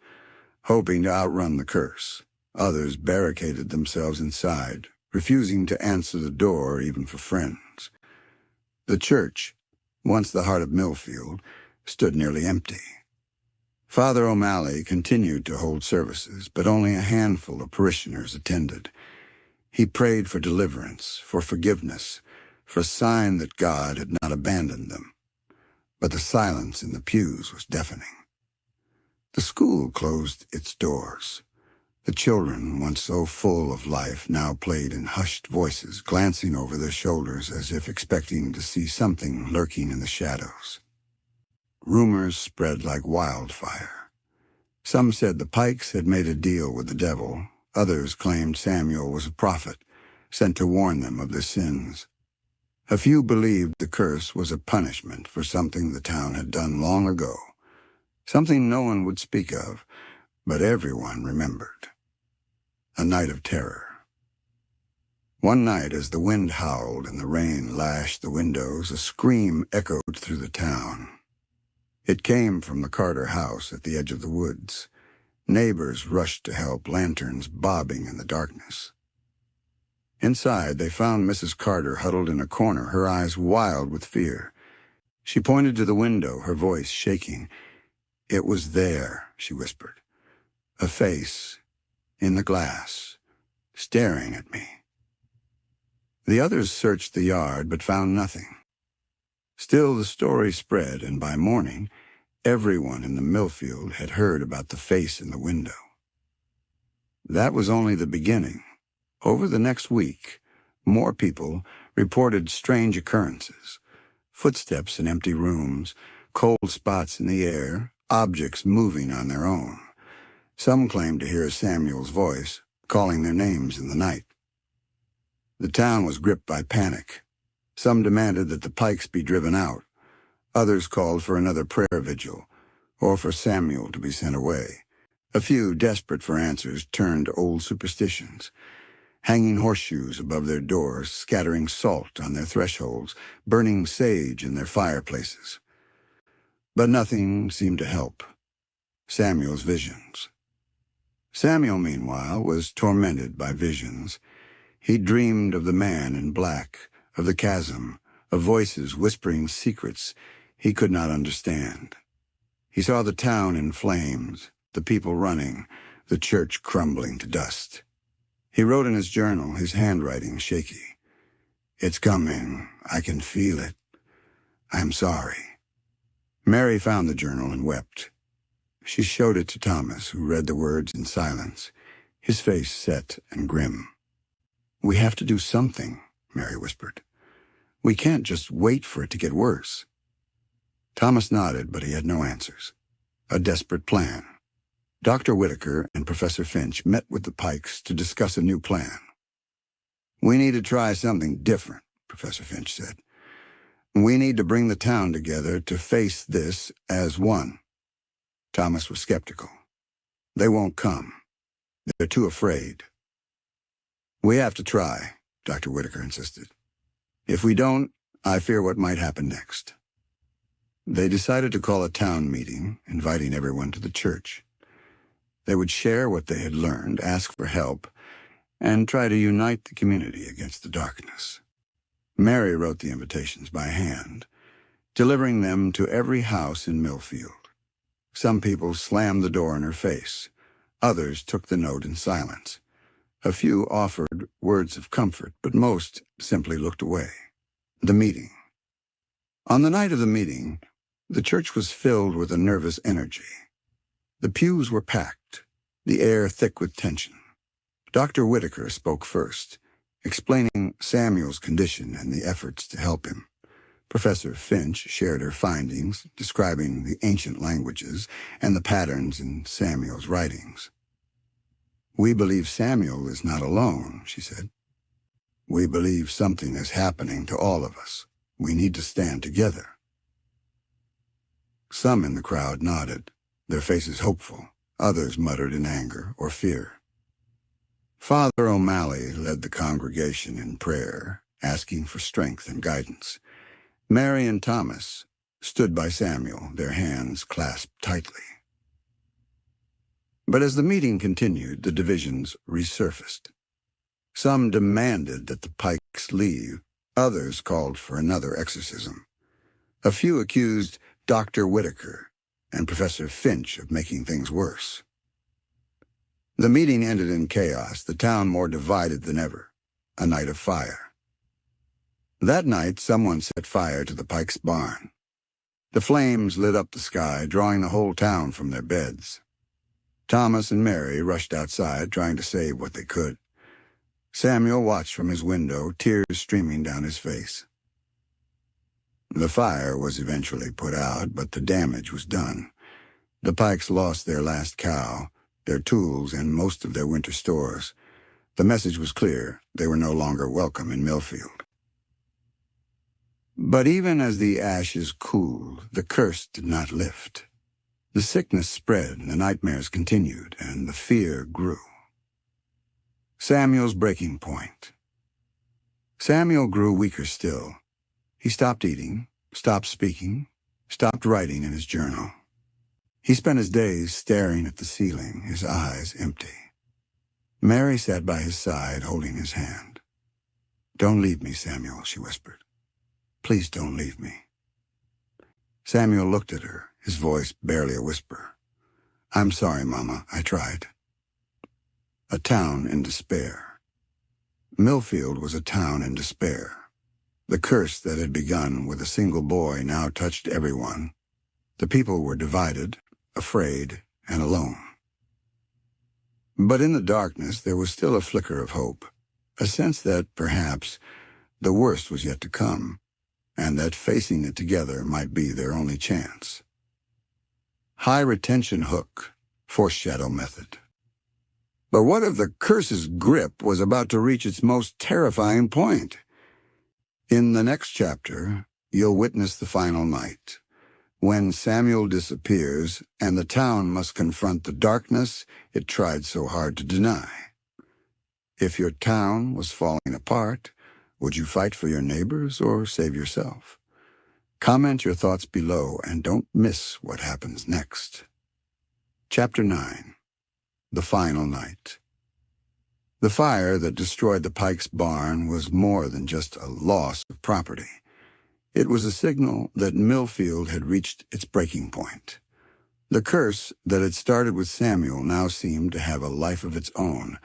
hoping to outrun the curse. Others barricaded themselves inside, refusing to answer the door even for friends. The church, once the heart of Millfield, stood nearly empty. Father O'Malley continued to hold services, but only a handful of parishioners attended. He prayed for deliverance, for forgiveness, for a sign that God had not abandoned them. But the silence in the pews was deafening. The school closed its doors. The children, once so full of life, now played in hushed voices, glancing over their shoulders as if expecting to see something lurking in the shadows. Rumors spread like wildfire. Some said the Pikes had made a deal with the devil. Others claimed Samuel was a prophet, sent to warn them of their sins. A few believed the curse was a punishment for something the town had done long ago, something no one would speak of, but everyone remembered. A night of terror. One night, as the wind howled and the rain lashed the windows, a scream echoed through the town. It came from the Carter house at the edge of the woods. Neighbors rushed to help, lanterns bobbing in the darkness. Inside, they found Mrs. Carter huddled in a corner, her eyes wild with fear. She pointed to the window, her voice shaking. "It was there," she whispered. "A face, in the glass, staring at me." The others searched the yard, but found nothing. Still, the story spread, and by morning, everyone in the Millfield had heard about the face in the window. That was only the beginning. Over the next week, more people reported strange occurrences: footsteps in empty rooms, cold spots in the air, objects moving on their own. Some claimed to hear Samuel's voice, calling their names in the night. The town was gripped by panic. Some demanded that the Pikes be driven out. Others called for another prayer vigil, or for Samuel to be sent away. A few, desperate for answers, turned to old superstitions, hanging horseshoes above their doors, scattering salt on their thresholds, burning sage in their fireplaces. But nothing seemed to help. Samuel's visions. Samuel, meanwhile, was tormented by visions. He dreamed of the man in black, of the chasm, of voices whispering secrets he could not understand. He saw the town in flames, the people running, the church crumbling to dust. He wrote in his journal, his handwriting shaky. "It's coming. I can feel it. I'm sorry." Mary found the journal and wept. She showed it to Thomas, who read the words in silence, his face set and grim. "We have to do something," Mary whispered. "We can't just wait for it to get worse." Thomas nodded, but he had no answers. A desperate plan. Dr. Whitaker and Professor Finch met with the Pikes to discuss a new plan. "We need to try something different," Professor Finch said. "We need to bring the town together to face this as one." Thomas was skeptical. "They won't come. They're too afraid." "We have to try," Dr. Whitaker insisted. "If we don't, I fear what might happen next." They decided to call a town meeting, inviting everyone to the church. They would share what they had learned, ask for help, and try to unite the community against the darkness. Mary wrote the invitations by hand, delivering them to every house in Millfield. Some people slammed the door in her face. Others took the note in silence. A few offered words of comfort, but most simply looked away. The meeting. On the night of the meeting, the church was filled with a nervous energy. The pews were packed, the air thick with tension. Dr. Whitaker spoke first, explaining Samuel's condition and the efforts to help him. Professor Finch shared her findings, describing the ancient languages and the patterns in Samuel's writings. "We believe Samuel is not alone," she said. "We believe something is happening to all of us. We need to stand together." Some in the crowd nodded, their faces hopeful. Others muttered in anger or fear. Father O'Malley led the congregation in prayer, asking for strength and guidance. Mary and Thomas stood by Samuel, their hands clasped tightly. But as the meeting continued, the divisions resurfaced. Some demanded that the Pikes leave. Others called for another exorcism. A few accused Dr. Whitaker and Professor Finch of making things worse. The meeting ended in chaos, the town more divided than ever, a night of fire. That night, someone set fire to the Pikes' barn. The flames lit up the sky, drawing the whole town from their beds. Thomas and Mary rushed outside, trying to save what they could. Samuel watched from his window, tears streaming down his face. The fire was eventually put out, but the damage was done. The Pikes lost their last cow, their tools, and most of their winter stores. The message was clear: they were no longer welcome in Millfield. But even as the ashes cooled, the curse did not lift. The sickness spread, the nightmares continued, and the fear grew. Samuel's breaking point. Samuel grew weaker still. He stopped eating, stopped speaking, stopped writing in his journal. He spent his days staring at the ceiling, his eyes empty. Mary sat by his side, holding his hand. "Don't leave me, Samuel," she whispered. "Please don't leave me." Samuel looked at her, his voice barely a whisper. "I'm sorry, Mama, I tried." A town in despair. Millfield was a town in despair. The curse that had begun with a single boy now touched everyone. The people were divided, afraid, and alone. But in the darkness there was still a flicker of hope, a sense that, perhaps, the worst was yet to come, and that facing it together might be their only chance. High retention hook, foreshadow method. But what if the curse's grip was about to reach its most terrifying point? In the next chapter, you'll witness the final night, when Samuel disappears and the town must confront the darkness it tried so hard to deny. If your town was falling apart, would you fight for your neighbors or save yourself? Comment your thoughts below and don't miss what happens next. Chapter 9. The Final Night. The fire that destroyed the Pikes' barn was more than just a loss of property. It was a signal that Millfield had reached its breaking point. The curse that had started with Samuel now seemed to have a life of its own,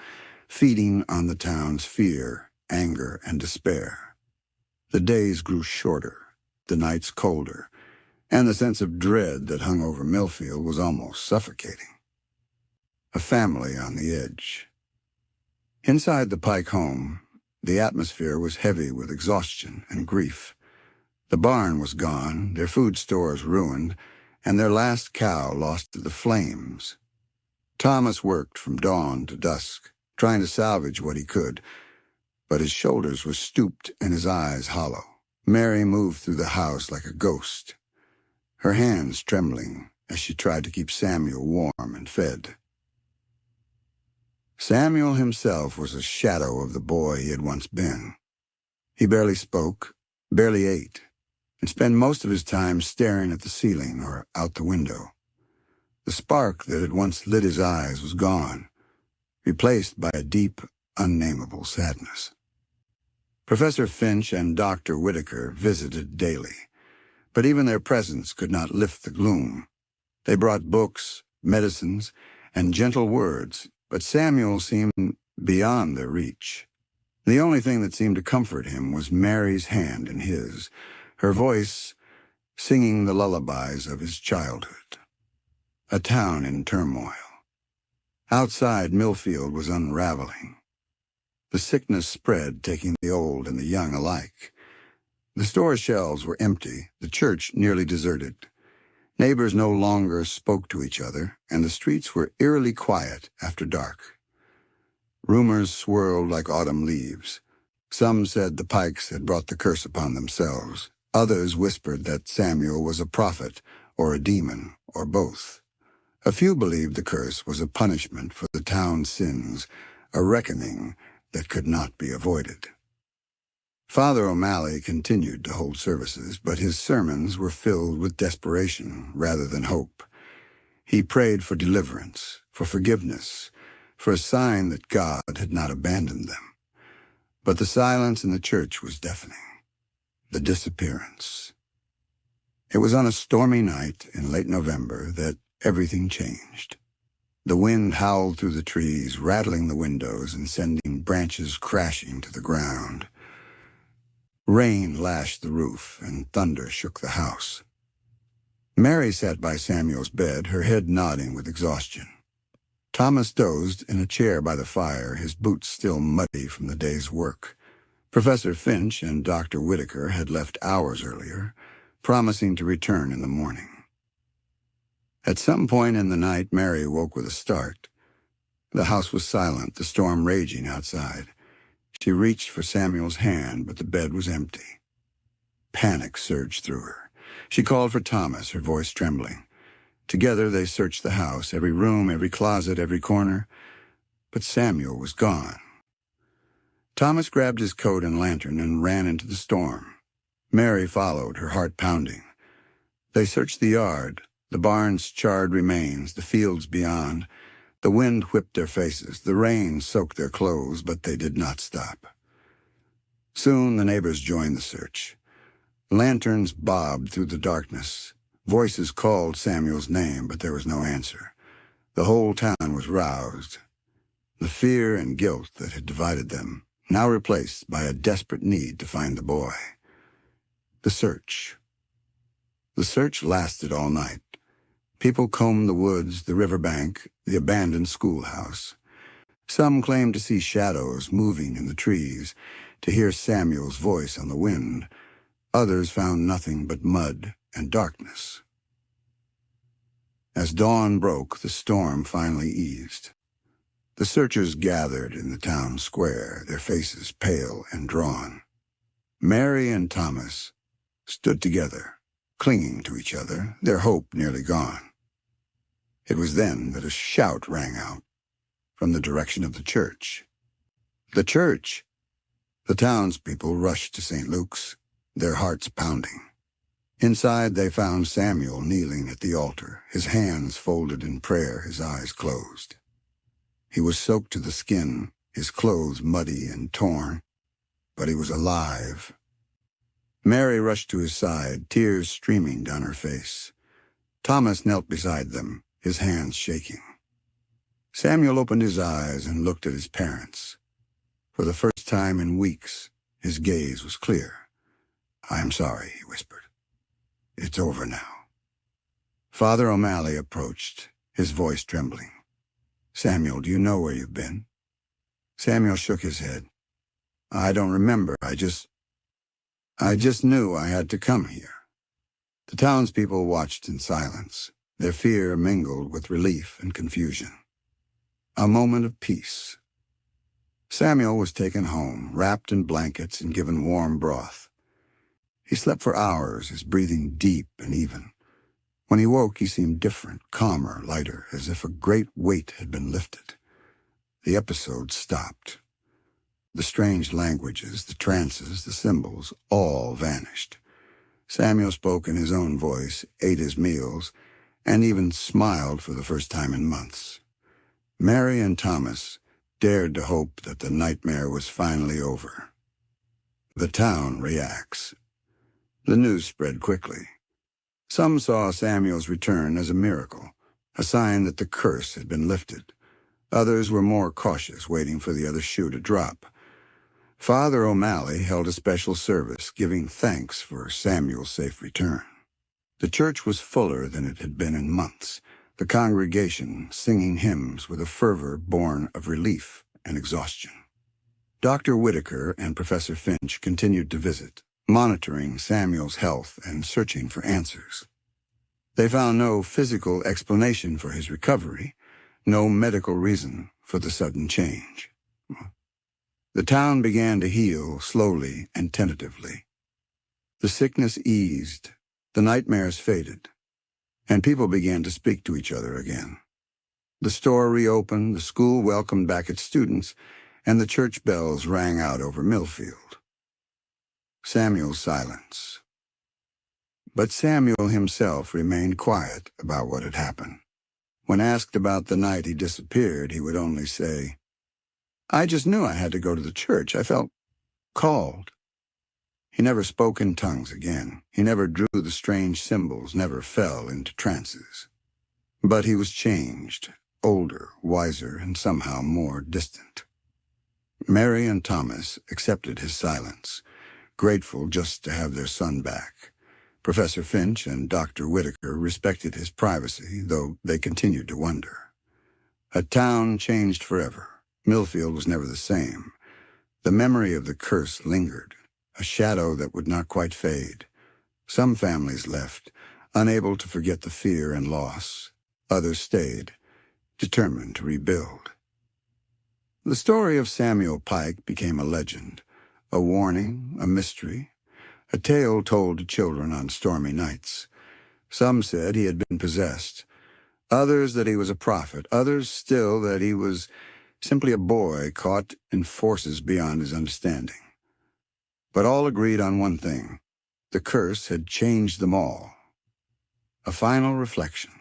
feeding on the town's fear, anger, and despair. The days grew shorter, the nights colder, and the sense of dread that hung over Millfield was almost suffocating. A family on the edge. Inside the Pike home, the atmosphere was heavy with exhaustion and grief. The barn was gone, their food stores ruined, and their last cow lost to the flames. Thomas worked from dawn to dusk, trying to salvage what he could, but his shoulders were stooped and his eyes hollow. Mary moved through the house like a ghost, her hands trembling as she tried to keep Samuel warm and fed. Samuel himself was a shadow of the boy he had once been. He barely spoke, barely ate, and spent most of his time staring at the ceiling or out the window. The spark that had once lit his eyes was gone, replaced by a deep, unnameable sadness. Professor Finch and Dr. Whitaker visited daily, but even their presence could not lift the gloom. They brought books, medicines, and gentle words, but Samuel seemed beyond their reach. The only thing that seemed to comfort him was Mary's hand in his, her voice singing the lullabies of his childhood. A town in turmoil. Outside, Millfield was unraveling. The sickness spread, taking the old and the young alike. The store shelves were empty, the church nearly deserted. Neighbors no longer spoke to each other, and the streets were eerily quiet after dark. Rumors swirled like autumn leaves. Some said the Pikes had brought the curse upon themselves. Others whispered that Samuel was a prophet, or a demon, or both. A few believed the curse was a punishment for the town's sins, a reckoning that could not be avoided. Father O'Malley continued to hold services, but his sermons were filled with desperation rather than hope. He prayed for deliverance, for forgiveness, for a sign that God had not abandoned them. But the silence in the church was deafening. The disappearance. It was on a stormy night in late November that everything changed. The wind howled through the trees, rattling the windows and sending branches crashing to the ground. Rain lashed the roof, and thunder shook the house. Mary sat by Samuel's bed, her head nodding with exhaustion. Thomas dozed in a chair by the fire, his boots still muddy from the day's work. Professor Finch and Dr. Whitaker had left hours earlier, promising to return in the morning. At some point in the night, Mary woke with a start. The house was silent, the storm raging outside. She reached for Samuel's hand, but the bed was empty. Panic surged through her. She called for Thomas, her voice trembling. Together they searched the house, every room, every closet, every corner. But Samuel was gone. Thomas grabbed his coat and lantern and ran into the storm. Mary followed, her heart pounding. They searched the yard, the barn's charred remains, the fields beyond. The wind whipped their faces, the rain soaked their clothes, but they did not stop. Soon the neighbors joined the search. Lanterns bobbed through the darkness. Voices called Samuel's name, but there was no answer. The whole town was roused. The fear and guilt that had divided them, now replaced by a desperate need to find the boy. The search. The search lasted all night. People combed the woods, the riverbank, the abandoned schoolhouse. Some claimed to see shadows moving in the trees, to hear Samuel's voice on the wind. Others found nothing but mud and darkness. As dawn broke, the storm finally eased. The searchers gathered in the town square, their faces pale and drawn. Mary and Thomas stood together, clinging to each other, their hope nearly gone. It was then that a shout rang out from the direction of the church. The church! The townspeople rushed to St. Luke's, their hearts pounding. Inside they found Samuel kneeling at the altar, his hands folded in prayer, his eyes closed. He was soaked to the skin, his clothes muddy and torn, but he was alive. Mary rushed to his side, tears streaming down her face. Thomas knelt beside them, his hands shaking. Samuel opened his eyes and looked at his parents. For the first time in weeks, his gaze was clear. "I am sorry," he whispered. "It's over now." Father O'Malley approached, his voice trembling. "Samuel, do you know where you've been?" Samuel shook his head. "I don't remember. I just knew I had to come here." The townspeople watched in silence, their fear mingled with relief and confusion. A moment of peace. Samuel was taken home, wrapped in blankets and given warm broth. He slept for hours, his breathing deep and even. When he woke, he seemed different, calmer, lighter, as if a great weight had been lifted. The episode stopped. The strange languages, the trances, the symbols, all vanished. Samuel spoke in his own voice, ate his meals, and even smiled for the first time in months. Mary and Thomas dared to hope that the nightmare was finally over. The town reacts. The news spread quickly. Some saw Samuel's return as a miracle, a sign that the curse had been lifted. Others were more cautious, waiting for the other shoe to drop. Father O'Malley held a special service, giving thanks for Samuel's safe return. The church was fuller than it had been in months, the congregation singing hymns with a fervor born of relief and exhaustion. Dr. Whitaker and Professor Finch continued to visit, monitoring Samuel's health and searching for answers. They found no physical explanation for his recovery, no medical reason for the sudden change. The town began to heal slowly and tentatively. The sickness eased, the nightmares faded, and people began to speak to each other again. The store reopened, the school welcomed back its students, and the church bells rang out over Millfield. Samuel's silence. But Samuel himself remained quiet about what had happened. When asked about the night he disappeared, he would only say, "I just knew I had to go to the church. I felt called." He never spoke in tongues again. He never drew the strange symbols, never fell into trances. But he was changed, older, wiser, and somehow more distant. Mary and Thomas accepted his silence, grateful just to have their son back. Professor Finch and Dr. Whitaker respected his privacy, though they continued to wonder. A town changed forever. Millfield was never the same. The memory of the curse lingered, a shadow that would not quite fade. Some families left, unable to forget the fear and loss. Others stayed, determined to rebuild. The story of Samuel Pike became a legend, a warning, a mystery, a tale told to children on stormy nights. Some said he had been possessed, others that he was a prophet, others still that he was simply a boy caught in forces beyond his understanding. But all agreed on one thing: the curse had changed them all. A final reflection.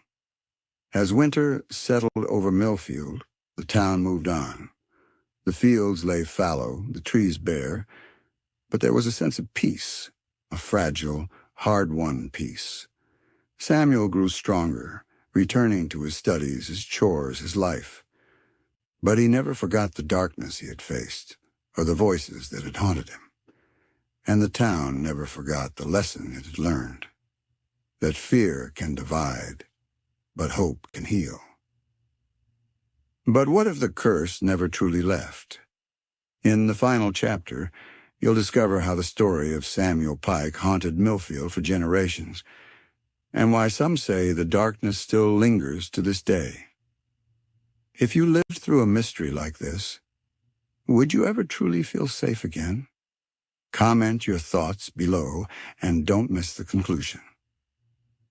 As winter settled over Millfield, the town moved on. The fields lay fallow, the trees bare, but there was a sense of peace, a fragile, hard-won peace. Samuel grew stronger, returning to his studies, his chores, his life. But he never forgot the darkness he had faced, or the voices that had haunted him. And the town never forgot the lesson it had learned, that fear can divide, but hope can heal. But what if the curse never truly left? In the final chapter, you'll discover how the story of Samuel Pike haunted Millfield for generations, and why some say the darkness still lingers to this day. If you lived through a mystery like this, would you ever truly feel safe again? Comment your thoughts below, and don't miss the conclusion.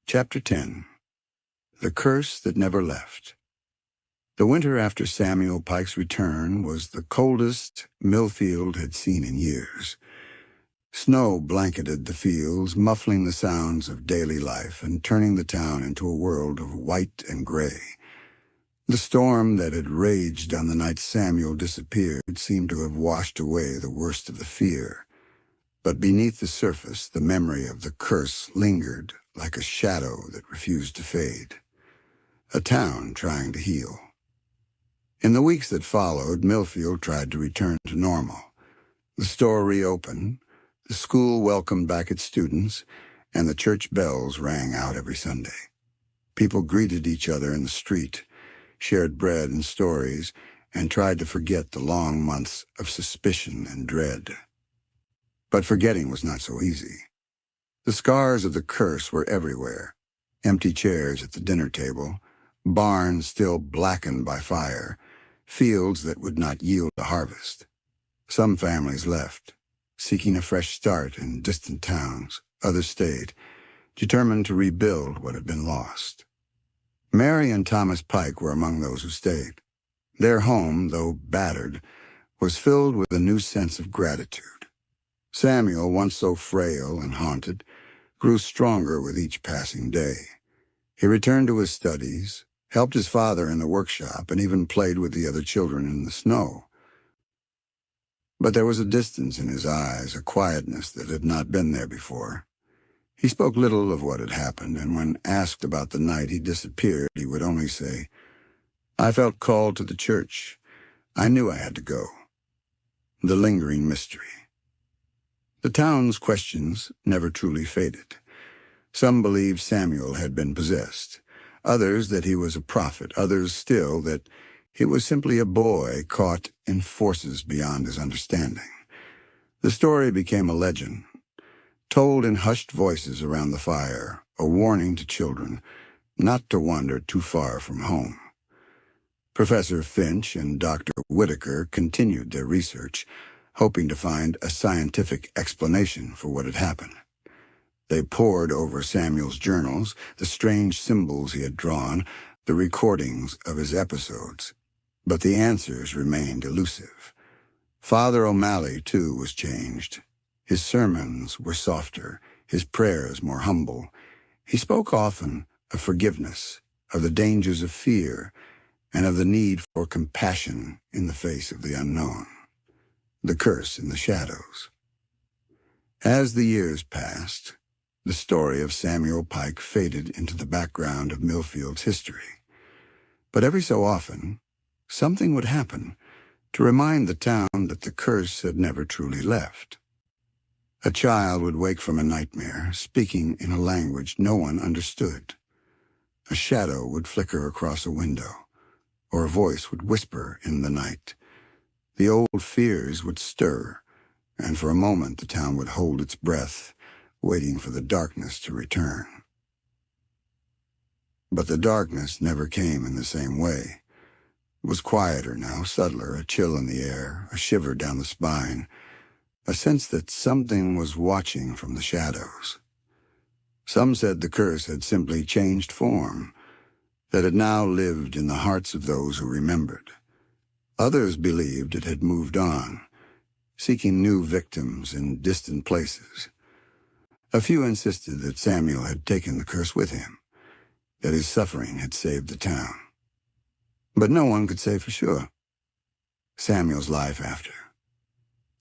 Chapter 10. The Curse That Never Left. The winter after Samuel Pike's return was the coldest Millfield had seen in years. Snow blanketed the fields, muffling the sounds of daily life and turning the town into a world of white and gray. The storm that had raged on the night Samuel disappeared seemed to have washed away the worst of the fear. But beneath the surface, the memory of the curse lingered like a shadow that refused to fade. A town trying to heal. In the weeks that followed, Millfield tried to return to normal. The store reopened, the school welcomed back its students, and the church bells rang out every Sunday. People greeted each other in the street, shared bread and stories, and tried to forget the long months of suspicion and dread. But forgetting was not so easy. The scars of the curse were everywhere. Empty chairs at the dinner table, barns still blackened by fire, fields that would not yield a harvest. Some families left, seeking a fresh start in distant towns. Others stayed, determined to rebuild what had been lost. Mary and Thomas Pike were among those who stayed. Their home, though battered, was filled with a new sense of gratitude. Samuel, once so frail and haunted, grew stronger with each passing day. He returned to his studies, helped his father in the workshop, and even played with the other children in the snow. But there was a distance in his eyes, a quietness that had not been there before. He spoke little of what had happened, and when asked about the night he disappeared, he would only say, "I felt called to the church. I knew I had to go." The lingering mystery. The town's questions never truly faded. Some believed Samuel had been possessed, others that he was a prophet, others still that he was simply a boy caught in forces beyond his understanding. The story became a legend, told in hushed voices around the fire, a warning to children not to wander too far from home. Professor Finch and Dr. Whitaker continued their research, hoping to find a scientific explanation for what had happened. They pored over Samuel's journals, the strange symbols he had drawn, the recordings of his episodes. But the answers remained elusive. Father O'Malley, too, was changed. His sermons were softer, his prayers more humble. He spoke often of forgiveness, of the dangers of fear, and of the need for compassion in the face of the unknown, the curse in the shadows. As the years passed, the story of Samuel Pike faded into the background of Millfield's history. But every so often, something would happen to remind the town that the curse had never truly left. A child would wake from a nightmare, speaking in a language no one understood. A shadow would flicker across a window, or a voice would whisper in the night. The old fears would stir, and for a moment the town would hold its breath, waiting for the darkness to return. But the darkness never came in the same way. It was quieter now, subtler, a chill in the air, a shiver down the spine, a sense that something was watching from the shadows. Some said the curse had simply changed form, that it now lived in the hearts of those who remembered. Others believed it had moved on, seeking new victims in distant places. A few insisted that Samuel had taken the curse with him, that his suffering had saved the town. But no one could say for sure. Samuel's life after.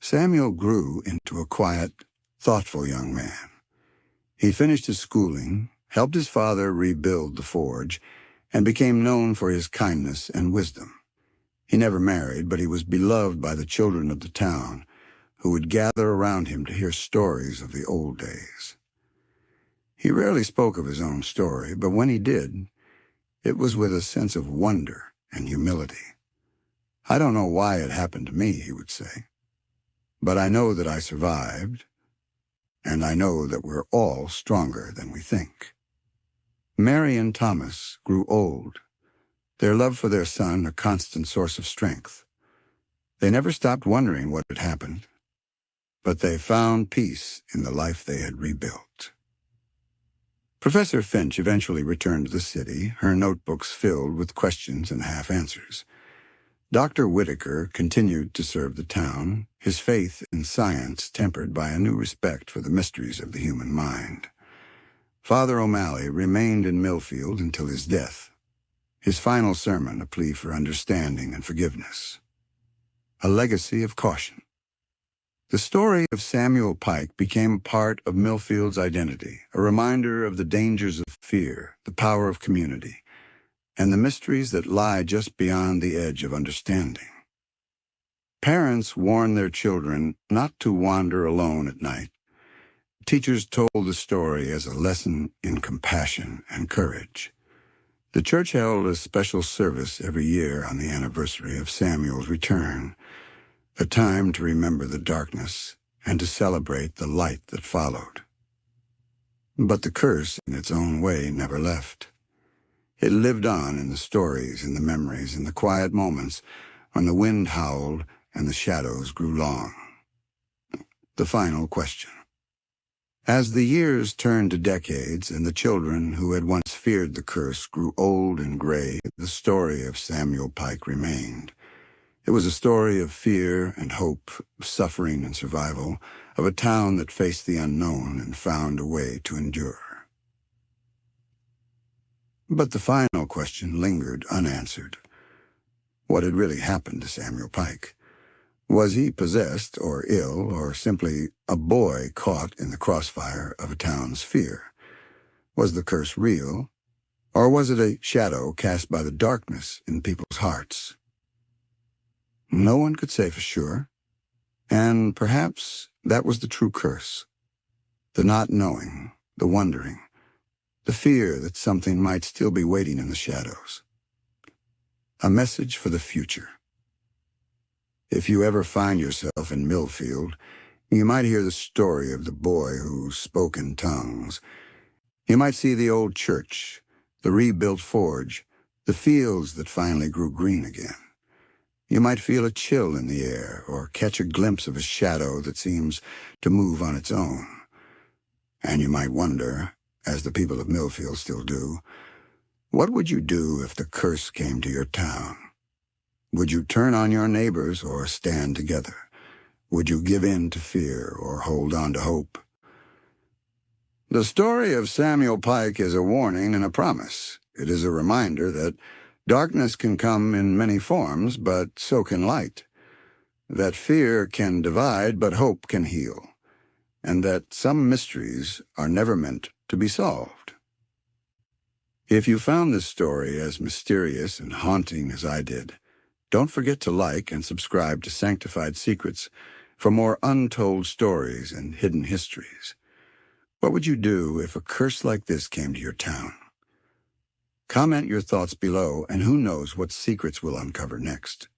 Samuel grew into a quiet, thoughtful young man. He finished his schooling, helped his father rebuild the forge, and became known for his kindness and wisdom. He never married, but he was beloved by the children of the town, who would gather around him to hear stories of the old days. He rarely spoke of his own story, but when he did, it was with a sense of wonder and humility. "I don't know why it happened to me," he would say, "but I know that I survived, and I know that we're all stronger than we think." Mary and Thomas grew old, their love for their son a constant source of strength. They never stopped wondering what had happened, but they found peace in the life they had rebuilt. Professor Finch eventually returned to the city, her notebooks filled with questions and half-answers. Dr. Whitaker continued to serve the town, his faith in science tempered by a new respect for the mysteries of the human mind. Father O'Malley remained in Millfield until his death, his final sermon a plea for understanding and forgiveness. A legacy of caution. The story of Samuel Pike became part of Millfield's identity, a reminder of the dangers of fear, the power of community, and the mysteries that lie just beyond the edge of understanding. Parents warned their children not to wander alone at night. Teachers told the story as a lesson in compassion and courage. The church held a special service every year on the anniversary of Samuel's return, a time to remember the darkness and to celebrate the light that followed. But the curse, in its own way, never left. It lived on in the stories, in the memories, in the quiet moments when the wind howled and the shadows grew long. The final question. As the years turned to decades and the children who had once feared the curse grew old and gray, the story of Samuel Pike remained. It was a story of fear and hope, of suffering and survival, of a town that faced the unknown and found a way to endure. But the final question lingered unanswered. What had really happened to Samuel Pike? Was he possessed or ill, or simply a boy caught in the crossfire of a town's fear? Was the curse real, or was it a shadow cast by the darkness in people's hearts? No one could say for sure, and perhaps that was the true curse. The not knowing, the wondering, the fear that something might still be waiting in the shadows. A message for the future. If you ever find yourself in Millfield, you might hear the story of the boy who spoke in tongues. You might see the old church, the rebuilt forge, the fields that finally grew green again. You might feel a chill in the air or catch a glimpse of a shadow that seems to move on its own. And you might wonder, as the people of Millfield still do, what would you do if the curse came to your town? Would you turn on your neighbors or stand together? Would you give in to fear or hold on to hope? The story of Samuel Pike is a warning and a promise. It is a reminder that darkness can come in many forms, but so can light. That fear can divide, but hope can heal. And that some mysteries are never meant to be solved. If you found this story as mysterious and haunting as I did, don't forget to like and subscribe to Sanctified Secrets for more untold stories and hidden histories. What would you do if a curse like this came to your town? Comment your thoughts below, and who knows what secrets we'll uncover next.